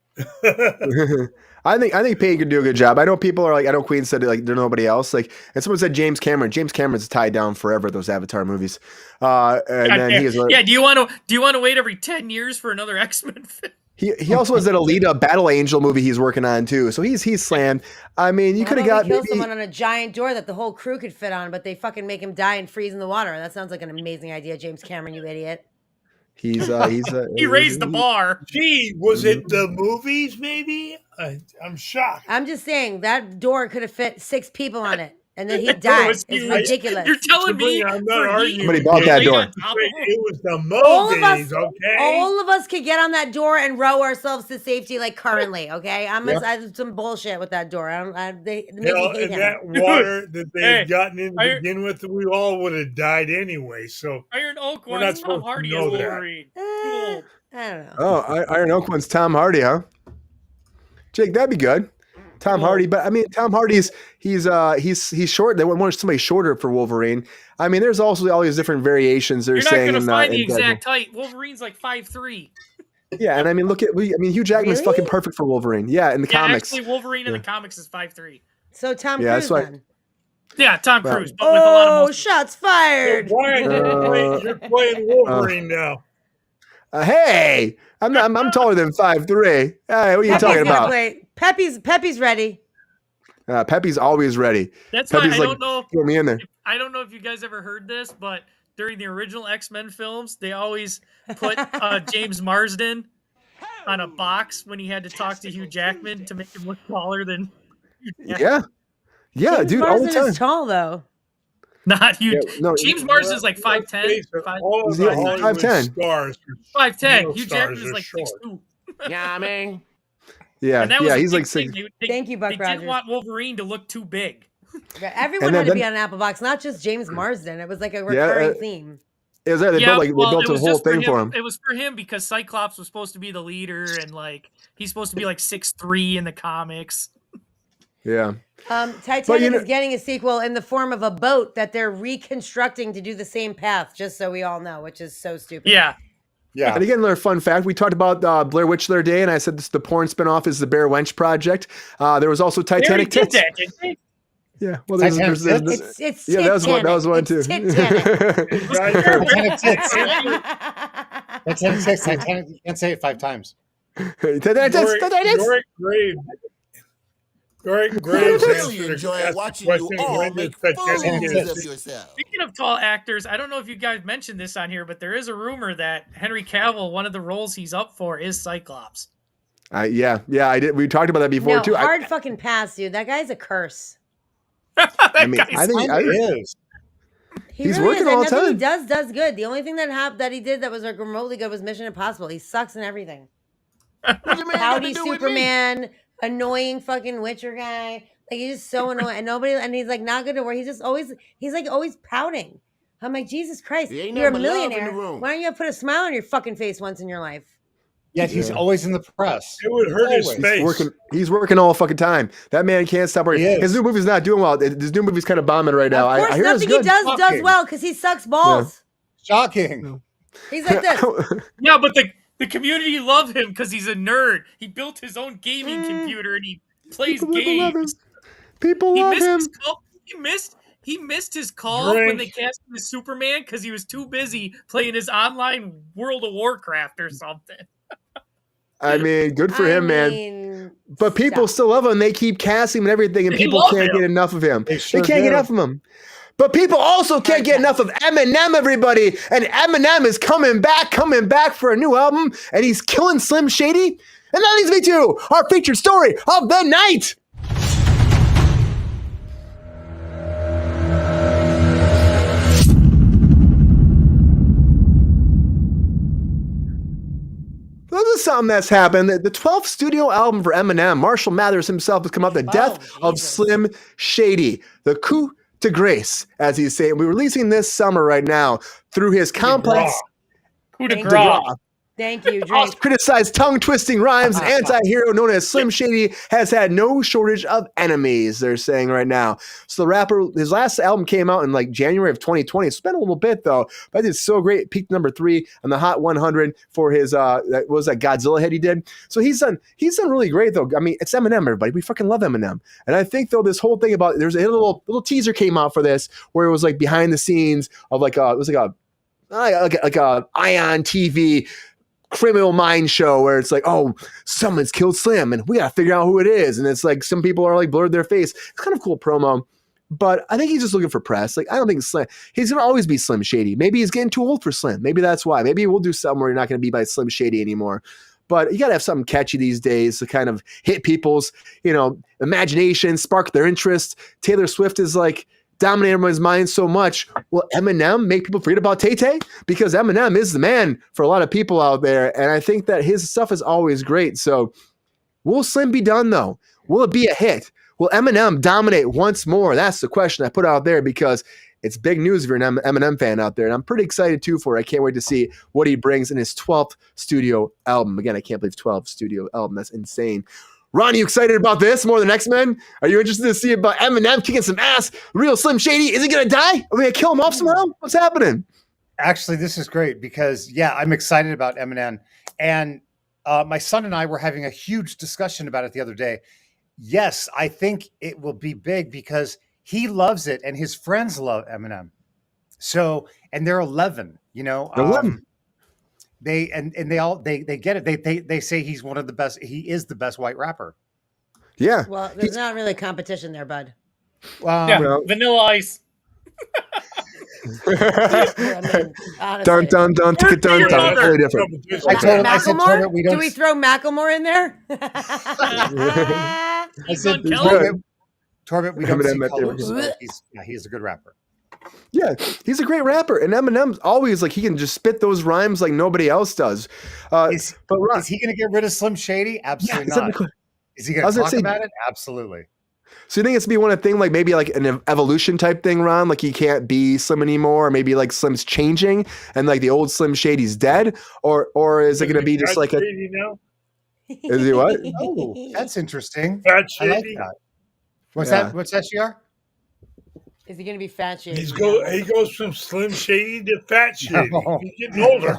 I think Peyton could do a good job. I know people are like, I know Queen said like there's nobody else. Like, and someone said James Cameron. James Cameron's tied down forever those Avatar movies. And then he is. Yeah. Do you want to wait every 10 years for another X-Men film? He also has that Alita Battle Angel movie he's working on too. So he's slammed. I mean, you could have got kill someone on a giant door that the whole crew could fit on, but they fucking make him die and freeze in the water. That sounds like an amazing idea, James Cameron, you idiot. He raised the bar. Gee, was it the movies? Maybe I'm shocked. I'm just saying that door could have fit 6 people on it, and then he'd die. It's ridiculous. You're telling me I'm not arguing. Somebody bought that door. It was the movies. All of us could get on that door and row ourselves to safety, like currently. Okay, I some bullshit with that door. That water that they had gotten in to begin with, we all would have died anyway. So Iron Oak we're not one's Tom supposed Hardy to as know that. Wolverine. I don't know. Oh, Iron Oak one's Tom Hardy, huh? Jake, that'd be good. Tom Hardy, but I mean, Tom Hardy's he's short. They want somebody shorter for Wolverine. I mean, there's also all these different variations. They're saying you're not gonna find the in exact height. Wolverine's like 5'3". Yeah, and I mean, Hugh Jackman's fucking perfect for Wolverine. Yeah, in the comics. Actually, Wolverine in the comics is 5'3". So Tom Cruise then. Yeah, Tom Cruise, but with a lot of muscle. Shots fired! So Brian, you're playing Wolverine now. Hey, I'm taller than 5'3". Hey, what are you talking about? Pepe's ready. Pepe's always ready. That's Pepe's why I don't know. Throw me in there. I don't know if you guys ever heard this, but during the original X-Men films, they always put James Marsden on a box when he had to talk to Hugh Jackman to make him look taller than. Yeah, James dude. Marsden all the time. is tall though. Not huge. Yeah, no, James Marsden is like 5'10". 5'10". 5'10". Hugh Jackman is like 6'2". Yeah, I mean. Yeah, and that was he's like thing. 6. Thank you, Buck They Rogers. didn't want Wolverine to look too big. Yeah, everyone had to be on an Apple box, not just James Marsden. It was like a recurring theme. It was there. They built a whole thing for him. It was for him because Cyclops was supposed to be the leader, and like he's supposed to be like 6'3" in the comics. Yeah. Titanic is getting a sequel in the form of a boat that they're reconstructing to do the same path, just so we all know, which is so stupid. Yeah. Yeah. And again, another fun fact. We talked about Blair Witch the other day, and I said the porn spinoff is the Bear Wench Project. There was also They already Titanic did tits. that, didn't they? Yeah. Well, Titanic It's yeah, that was one. That was one too. Titanic tits. Titanic tits. Titanic. You can't say it 5 times. Titanic tits. Titanic tits. I Graves really answered enjoy the watching question, you all when make does fools Titanic Titanic of tits. yourself. Speaking of tall actors, I don't know if you guys mentioned this on here, but there is a rumor that Henry Cavill, one of the roles he's up for, is Cyclops. Yeah, I did. We talked about that before No, too. hard fucking pass, dude. That guy's a curse. I mean, I think It is. He's really working is, and all the nothing time. he does good. The only thing that he did that was like remotely good was Mission Impossible. He sucks in everything. What the man got to Pouty do with me? Superman, annoying fucking Witcher guy. Like he's just so annoying, and he's like not good at work. He's always pouting. I'm like, Jesus Christ, There ain't you're a nothing but love in the millionaire. room. Why don't you put a smile on your fucking face once in your life? Yet he's Yeah. always in the press. It would hurt his Always. face. He's working all the fucking time. That man can't stop working. He is. His new movie's not doing well. His new movie's kind of bombing right now. Of course, I hear it's nothing he good. does Fucking- well because he sucks balls. Shocking. He's like this. Yeah, but the community love him because he's a nerd. He built his own gaming computer and he plays People love him. games. People He love missed him. his call. He missed his call Drink. when they cast him as Superman because he was too busy playing his online World of Warcraft or something. I mean, good for him, man. mean, But people stop. still love him. They keep casting him and everything, and They people love can't him. get enough of him. They sure can't get do. enough of him. But people also can't get enough of Eminem, everybody. And Eminem is coming back for a new album, and he's killing Slim Shady. And that leads me to our featured story of the night. This is something that's happened. The 12th studio album for Eminem, Marshall Mathers himself, has come out. The death of Jesus. Slim Shady, the coup de grace, as he's saying. We're releasing this summer right now through his complex. Coup de Thank grace. Gras. Thank you, Oft drink. criticized tongue-twisting rhymes, anti-hero known as Slim Shady has had no shortage of enemies, they're saying right now. So the rapper, his last album came out in like January of 2020. It's been a little bit though, but it's so great. It peaked number 3 on the Hot 100 for his what was that Godzilla hit he did. So he's done really great though. I mean, it's Eminem, everybody. We fucking love Eminem. And I think though this whole thing about there's a little teaser came out for this where it was like behind the scenes of like a Ion TV Criminal Mind show where it's like, oh, someone's killed Slim and we gotta figure out who it is. And it's like some people are like blurred their face. It's kind of cool promo. But I think he's just looking for press. Like, I don't think he's gonna always be Slim Shady. Maybe he's getting too old for Slim. Maybe that's why. Maybe we'll do something where you're not gonna be by Slim Shady anymore. But you gotta have something catchy these days to kind of hit people's, imagination, spark their interest. Taylor Swift is like dominate everyone's mind so much. Will Eminem make people forget about Tay-Tay? Because Eminem is the man for a lot of people out there. And I think that his stuff is always great. So will Slim be done though? Will it be a hit? Will Eminem dominate once more? That's the question I put out there because it's big news if you're an Eminem fan out there. And I'm pretty excited too for it. I can't wait to see what he brings in his 12th studio album. Again, I can't believe 12th studio album. That's insane. Ron, you excited about this more than X-Men? Are you interested to see about Eminem kicking some ass? Real Slim Shady? Is he going to die? Are we going to kill him off somehow? What's happening? Actually, this is great because, I'm excited about Eminem. And my son and I were having a huge discussion about it the other day. Yes, I think it will be big because he loves it and his friends love Eminem. So, and they're 11, 11. They get it. They say he's one of the best. He is the best white rapper. Yeah. Well, there's not really competition there, bud. Yeah, well- Vanilla Ice. I mean, honestly. Dun, dun, dun, ticka, dun, Your dun. mother. Very different. I said, Torbert, we Do don't. we throw Macklemore in there? I He's said, on Kelly. Torbert, we don't see Eminem at the- colors. So he is a good rapper. Yeah, he's a great rapper. And Eminem's always like, he can just spit those rhymes like nobody else does. Is Ron, he going to get rid of Slim Shady? Absolutely is that not. the que- Is he I going was to gonna talk say- about it? Absolutely. So you think it's be one of thing like maybe like an evolution type thing, Ron? Like he can't be Slim anymore, or maybe like Slim's changing and like the old Slim Shady's dead, or is it going to be just like a? Shady now? Is he what? Oh, that's interesting. Fat I like Shady? that. What's Yeah. that? What's that, GR? Is he going to be fat shady? He goes from Slim Shady to Fat Shady. He's getting older.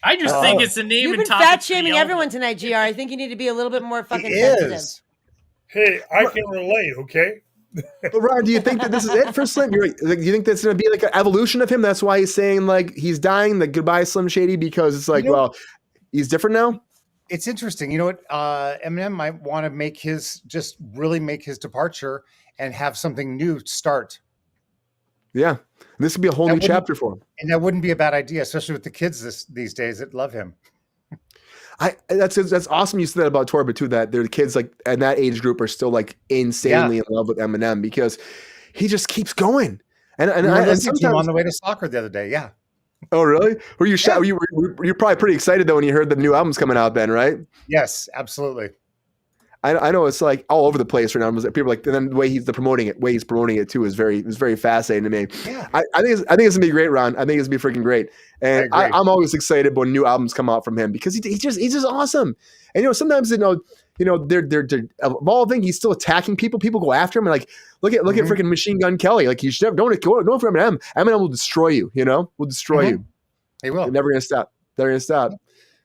I just think it's the name You've and been topic. fat for the shaming album. everyone tonight, GR. I think you need to be a little bit more fucking He sensitive. is. Hey, I can relate, okay? But Ron, do you think that this is it for Slim? Do you think that's going to be like an evolution of him? That's why he's saying like he's dying, like goodbye Slim Shady, because it's like, well, he's different now. It's interesting. You know what? Eminem might want to make his departure and have something new start. Yeah, this could be a whole new chapter for him. And that wouldn't be a bad idea, especially with the kids these days that love him. That's awesome. You said that about Torba too. That their kids like in that age group are still like insanely in love with Eminem because he just keeps going. And listening to him on the way to soccer the other day. Yeah. Oh really? Were you you're probably pretty excited though when you heard the new album's coming out then, right? Yes, absolutely. I know it's like all over the place right now. People are like, and then the way he's promoting it too is very fascinating to me. Yeah. I think it's gonna be great, Ron. I think it's gonna be freaking great. And I'm always excited when new albums come out from him because he's just awesome. And sometimes they're evolving. He's still attacking people. People go after him and like look at freaking Machine Gun Kelly. Like you should don't go for Eminem. Eminem will destroy you. Will destroy you. He will. They're never gonna stop. They're gonna stop.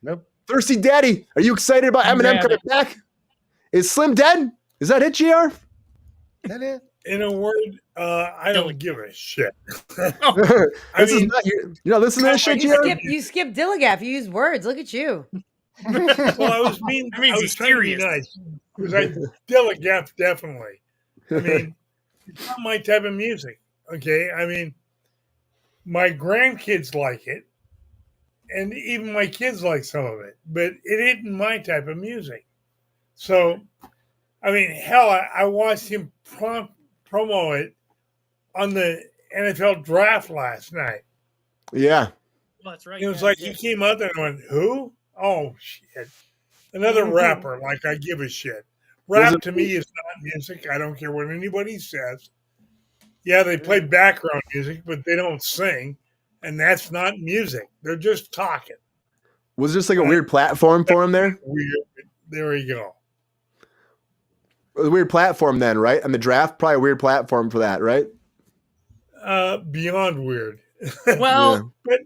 Nope. Thirsty Daddy, are you excited about Eminem coming back? Is Slim dead? Is that it, GR? That it? In a word, I don't give a shit. You're not listening to that shit, GR? You skip Dilligaff. You use words. Look at you. Well, I was trying to be nice because Dilligaff definitely. I mean, it's not my type of music. Okay, I mean, my grandkids like it, and even my kids like some of it, but it isn't my type of music. So, I mean, hell, I watched him promo it on the NFL draft last night. Yeah. Well, that's right. It was like he came out there and went, "Who? Oh shit! Another rapper." Like I give a shit. Rap to me is not music. I don't care what anybody says. Yeah, they play background music, but they don't sing, and that's not music. They're just talking. Was this like a weird platform for him there? Weird. There you go. A weird platform then, right? And the draft, probably a weird platform for that, right? Beyond weird. Well, but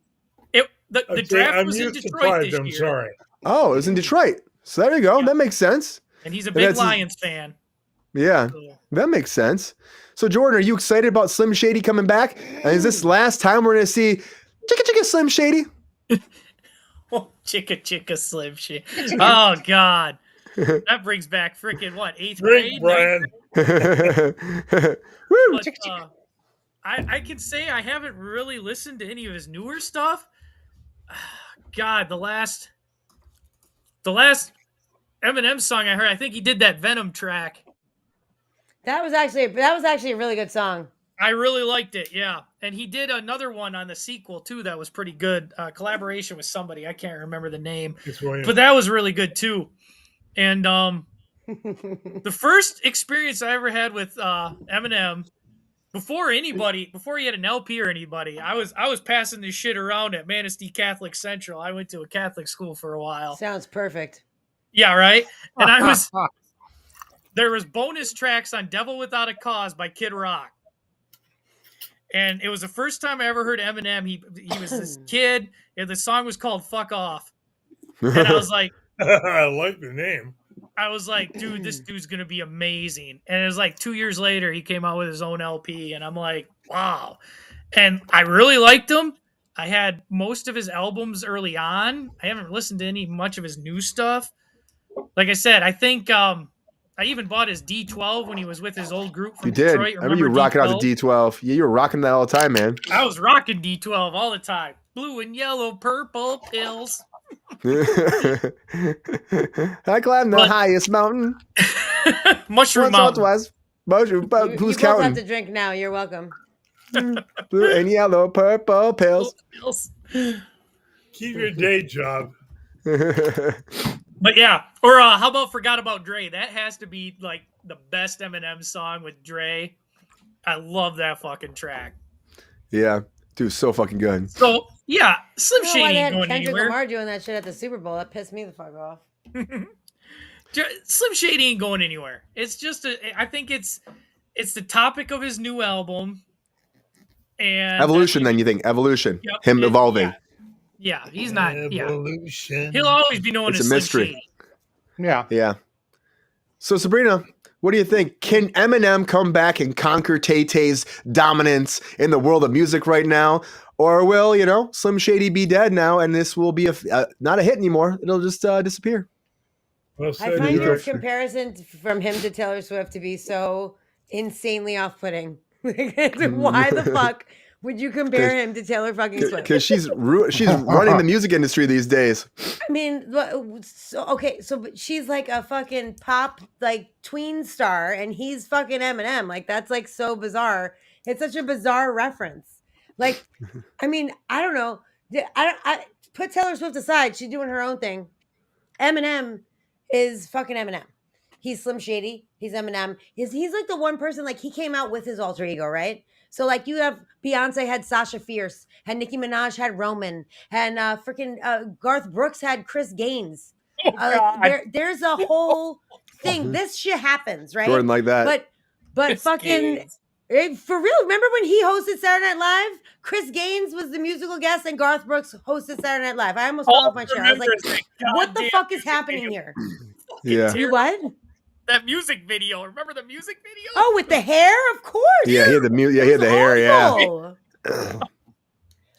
the draft was in Detroit this year. Sorry. Oh, it was in Detroit. So there you go. Yeah. That makes sense. And he's a big Lions fan. Yeah, that makes sense. So Jordan, are you excited about Slim Shady coming back? And is this last time we're going to see Chicka Slim Shady? Oh, Chicka Slim Shady. Oh, God. That brings back freaking what, 8th grade? Brian. But, I can say I haven't really listened to any of his newer stuff. God, the last Eminem song I heard, I think he did that Venom track. That was actually a really good song. I really liked it, yeah. And he did another one on the sequel too that was pretty good. Collaboration with somebody, I can't remember the name, but that was really good too. And the first experience I ever had with Eminem, before he had an LP or anybody, I was passing this shit around at Manistee Catholic Central. I went to a Catholic school for a while. Sounds perfect. Yeah, right. And there was bonus tracks on "Devil Without a Cause" by Kid Rock, and it was the first time I ever heard Eminem. He was this kid, and the song was called "Fuck Off," and I was like, I like the name. I was like, dude, this dude's gonna be amazing. And it was like 2 years later, he came out with his own LP, and I'm like, wow. And I really liked him. I had most of his albums early on. I haven't listened to much of his new stuff. Like I said, I think I even bought his D12 when he was with his old group from Detroit. I remember you were rocking out the D12. Yeah, you were rocking that all the time, man. I was rocking D12 all the time. Blue and yellow, purple pills. I climbed the highest mountain. Mushroom Mountain. Who's you counting? both have to drink now. You're welcome. Blue and yellow, purple pills. Keep your day job. But yeah, or how about Forgot About Dre? That has to be like the best Eminem song with Dre. I love that fucking track. Yeah, dude, so fucking good. So yeah, Slim I don't know why Shady they ain't had going Kendrick anywhere. Lamar doing that shit at the Super Bowl. That pissed me the fuck off. Slim Shady ain't going anywhere. It's just I think it's it's the topic of his new album. And Evolution, then you think evolution, Yep, him evolving. Yeah, he's not. Yeah, Evolution. he'll always be known It's as a Slim mystery. Shady. Yeah. Yeah. So Sabrina, what do you think? Can Eminem come back and conquer Tay-Tay's dominance in the world of music right now? Or will, Slim Shady be dead now and this will be not a hit anymore? It'll just disappear. Well I said, find your George. comparison from him to Taylor Swift to be so insanely off-putting. Why the fuck would you compare him to Taylor fucking Swift? Because she's running the music industry these days. I mean, but she's like a fucking pop tween star, and he's fucking Eminem. Like that's like so bizarre. It's such a bizarre reference. Like, I mean, I don't know. I put Taylor Swift aside. She's doing her own thing. Eminem is fucking Eminem. He's Slim Shady. He's Eminem. He's like the one person, like he came out with his alter ego, right? So like you have Beyonce had Sasha Fierce, and Nicki Minaj had Roman, and Garth Brooks had Chris Gaines. There's a whole thing. This shit happens, right? Jordan like that. But Chris fucking Gaines. for real. Remember when he hosted Saturday Night Live? Chris Gaines was the musical guest, and Garth Brooks hosted Saturday Night Live. I almost fell off my chair. I was like, "What the fuck is happening here?" Yeah. You what? That music video. Remember the music video? Oh, with the hair, of course. Yeah, he had the hair. Yeah. Awful. I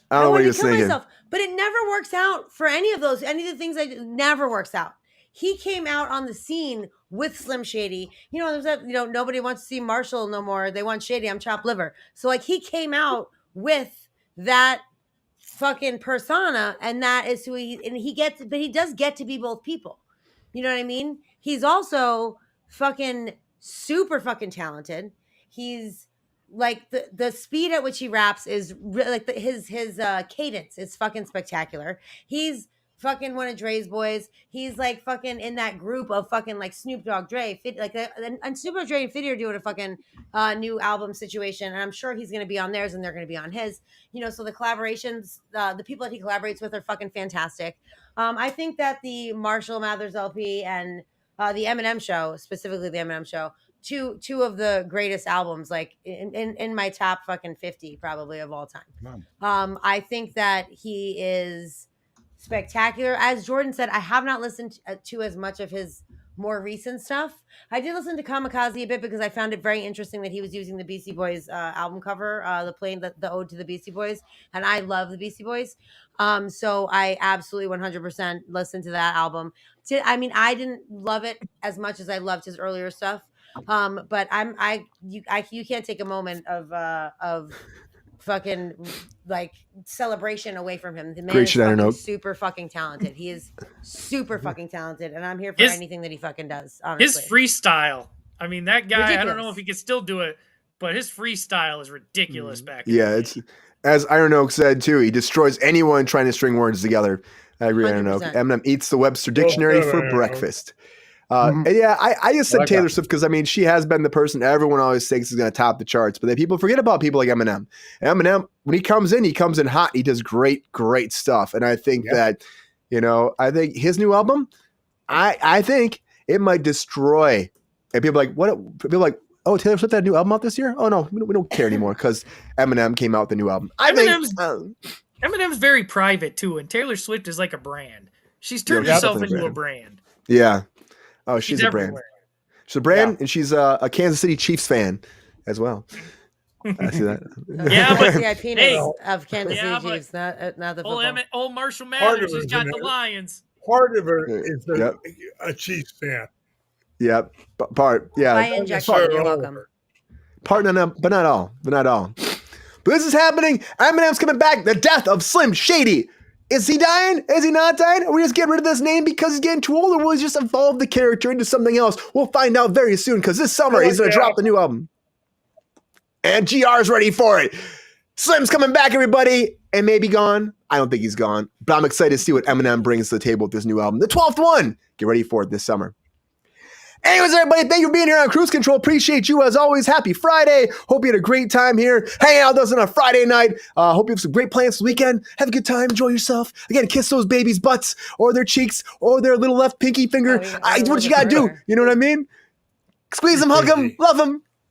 don't know what he was thinking. But it never works out for any of those. Any of the things I do, never works out. He came out on the scene with Slim Shady. There's that. Nobody wants to see Marshall no more. They want Shady. I'm chopped liver. So like he came out with that fucking persona, and that is who he gets. But he does get to be both people. You know what I mean? He's also fucking super fucking talented. He's like the speed at which he raps is like his cadence is fucking spectacular. He's fucking one of Dre's boys. He's like fucking in that group of fucking like Snoop Dogg, Dre, and Snoop Dogg, Dre, and 50 are doing a fucking new album situation, and I'm sure he's gonna be on theirs, and they're gonna be on his. So the collaborations, the people that he collaborates with are fucking fantastic. I think that the Marshall Mathers LP and the Eminem Show, specifically the Eminem Show, two of the greatest albums, like in my top fucking 50 probably of all time. I think that he is spectacular. As Jordan said, I have not listened to as much of his more recent stuff. I did listen to Kamikaze a bit because I found it very interesting that he was using the Beastie Boys album cover, the ode to the Beastie Boys, and I love the Beastie Boys. So I absolutely 100% listened to that album. I didn't love it as much as I loved his earlier stuff. But you can't take a moment of fucking like celebration away from him. The man is fucking super fucking talented. He is super fucking talented, and I'm here for anything that he fucking does. Honestly, his freestyle. I mean, that guy. Ridiculous. I don't know if he could still do it, but his freestyle is ridiculous back. Yeah, it's as Iron Oak said too. He destroys anyone trying to string words together. I agree, Iron Oak. Eminem eats the Webster Dictionary for breakfast. And yeah, I just said Taylor Swift because she has been the person everyone always thinks is going to top the charts. But then people forget about people like Eminem. Eminem, when he comes in hot. He does great stuff. And I think that, I think his new album, I think it might destroy. And people are like, what? People are like, oh, Taylor Swift had a new album out this year? Oh no, we don't care anymore because Eminem came out with a new album. Eminem's very private too, and Taylor Swift is like a brand. She's turned herself into a brand. Yeah. Oh, she's a brand. Everywhere. She's a brand, and she's a Kansas City Chiefs fan as well. I see that. Yeah, but of Kansas City Chiefs, not the football. Old Marshall Mathers has got the Lions. Part of her is a Chiefs fan. Yep. Part. Yeah. By injection. You're welcome. Part, but not all. But this is happening. Eminem's coming back. The death of Slim Shady. Is he dying? Is he not dying? Are we just getting rid of this name because he's getting too old, or will he just evolve the character into something else? We'll find out very soon because this summer he's going to drop the new album. And GR's ready for it. Slim's coming back, everybody. And maybe gone. I don't think he's gone. But I'm excited to see what Eminem brings to the table with this new album. The 12th one. Get ready for it this summer. Anyways, everybody, thank you for being here on Kruse Control. Appreciate you as always. Happy Friday. Hope you had a great time here. Hanging out with us on a Friday night. Hope you have some great plans this weekend. Have a good time. Enjoy yourself. Again, kiss those babies' butts or their cheeks or their little left pinky finger. What you got to do. You know what I mean? Squeeze them, hug them, love them.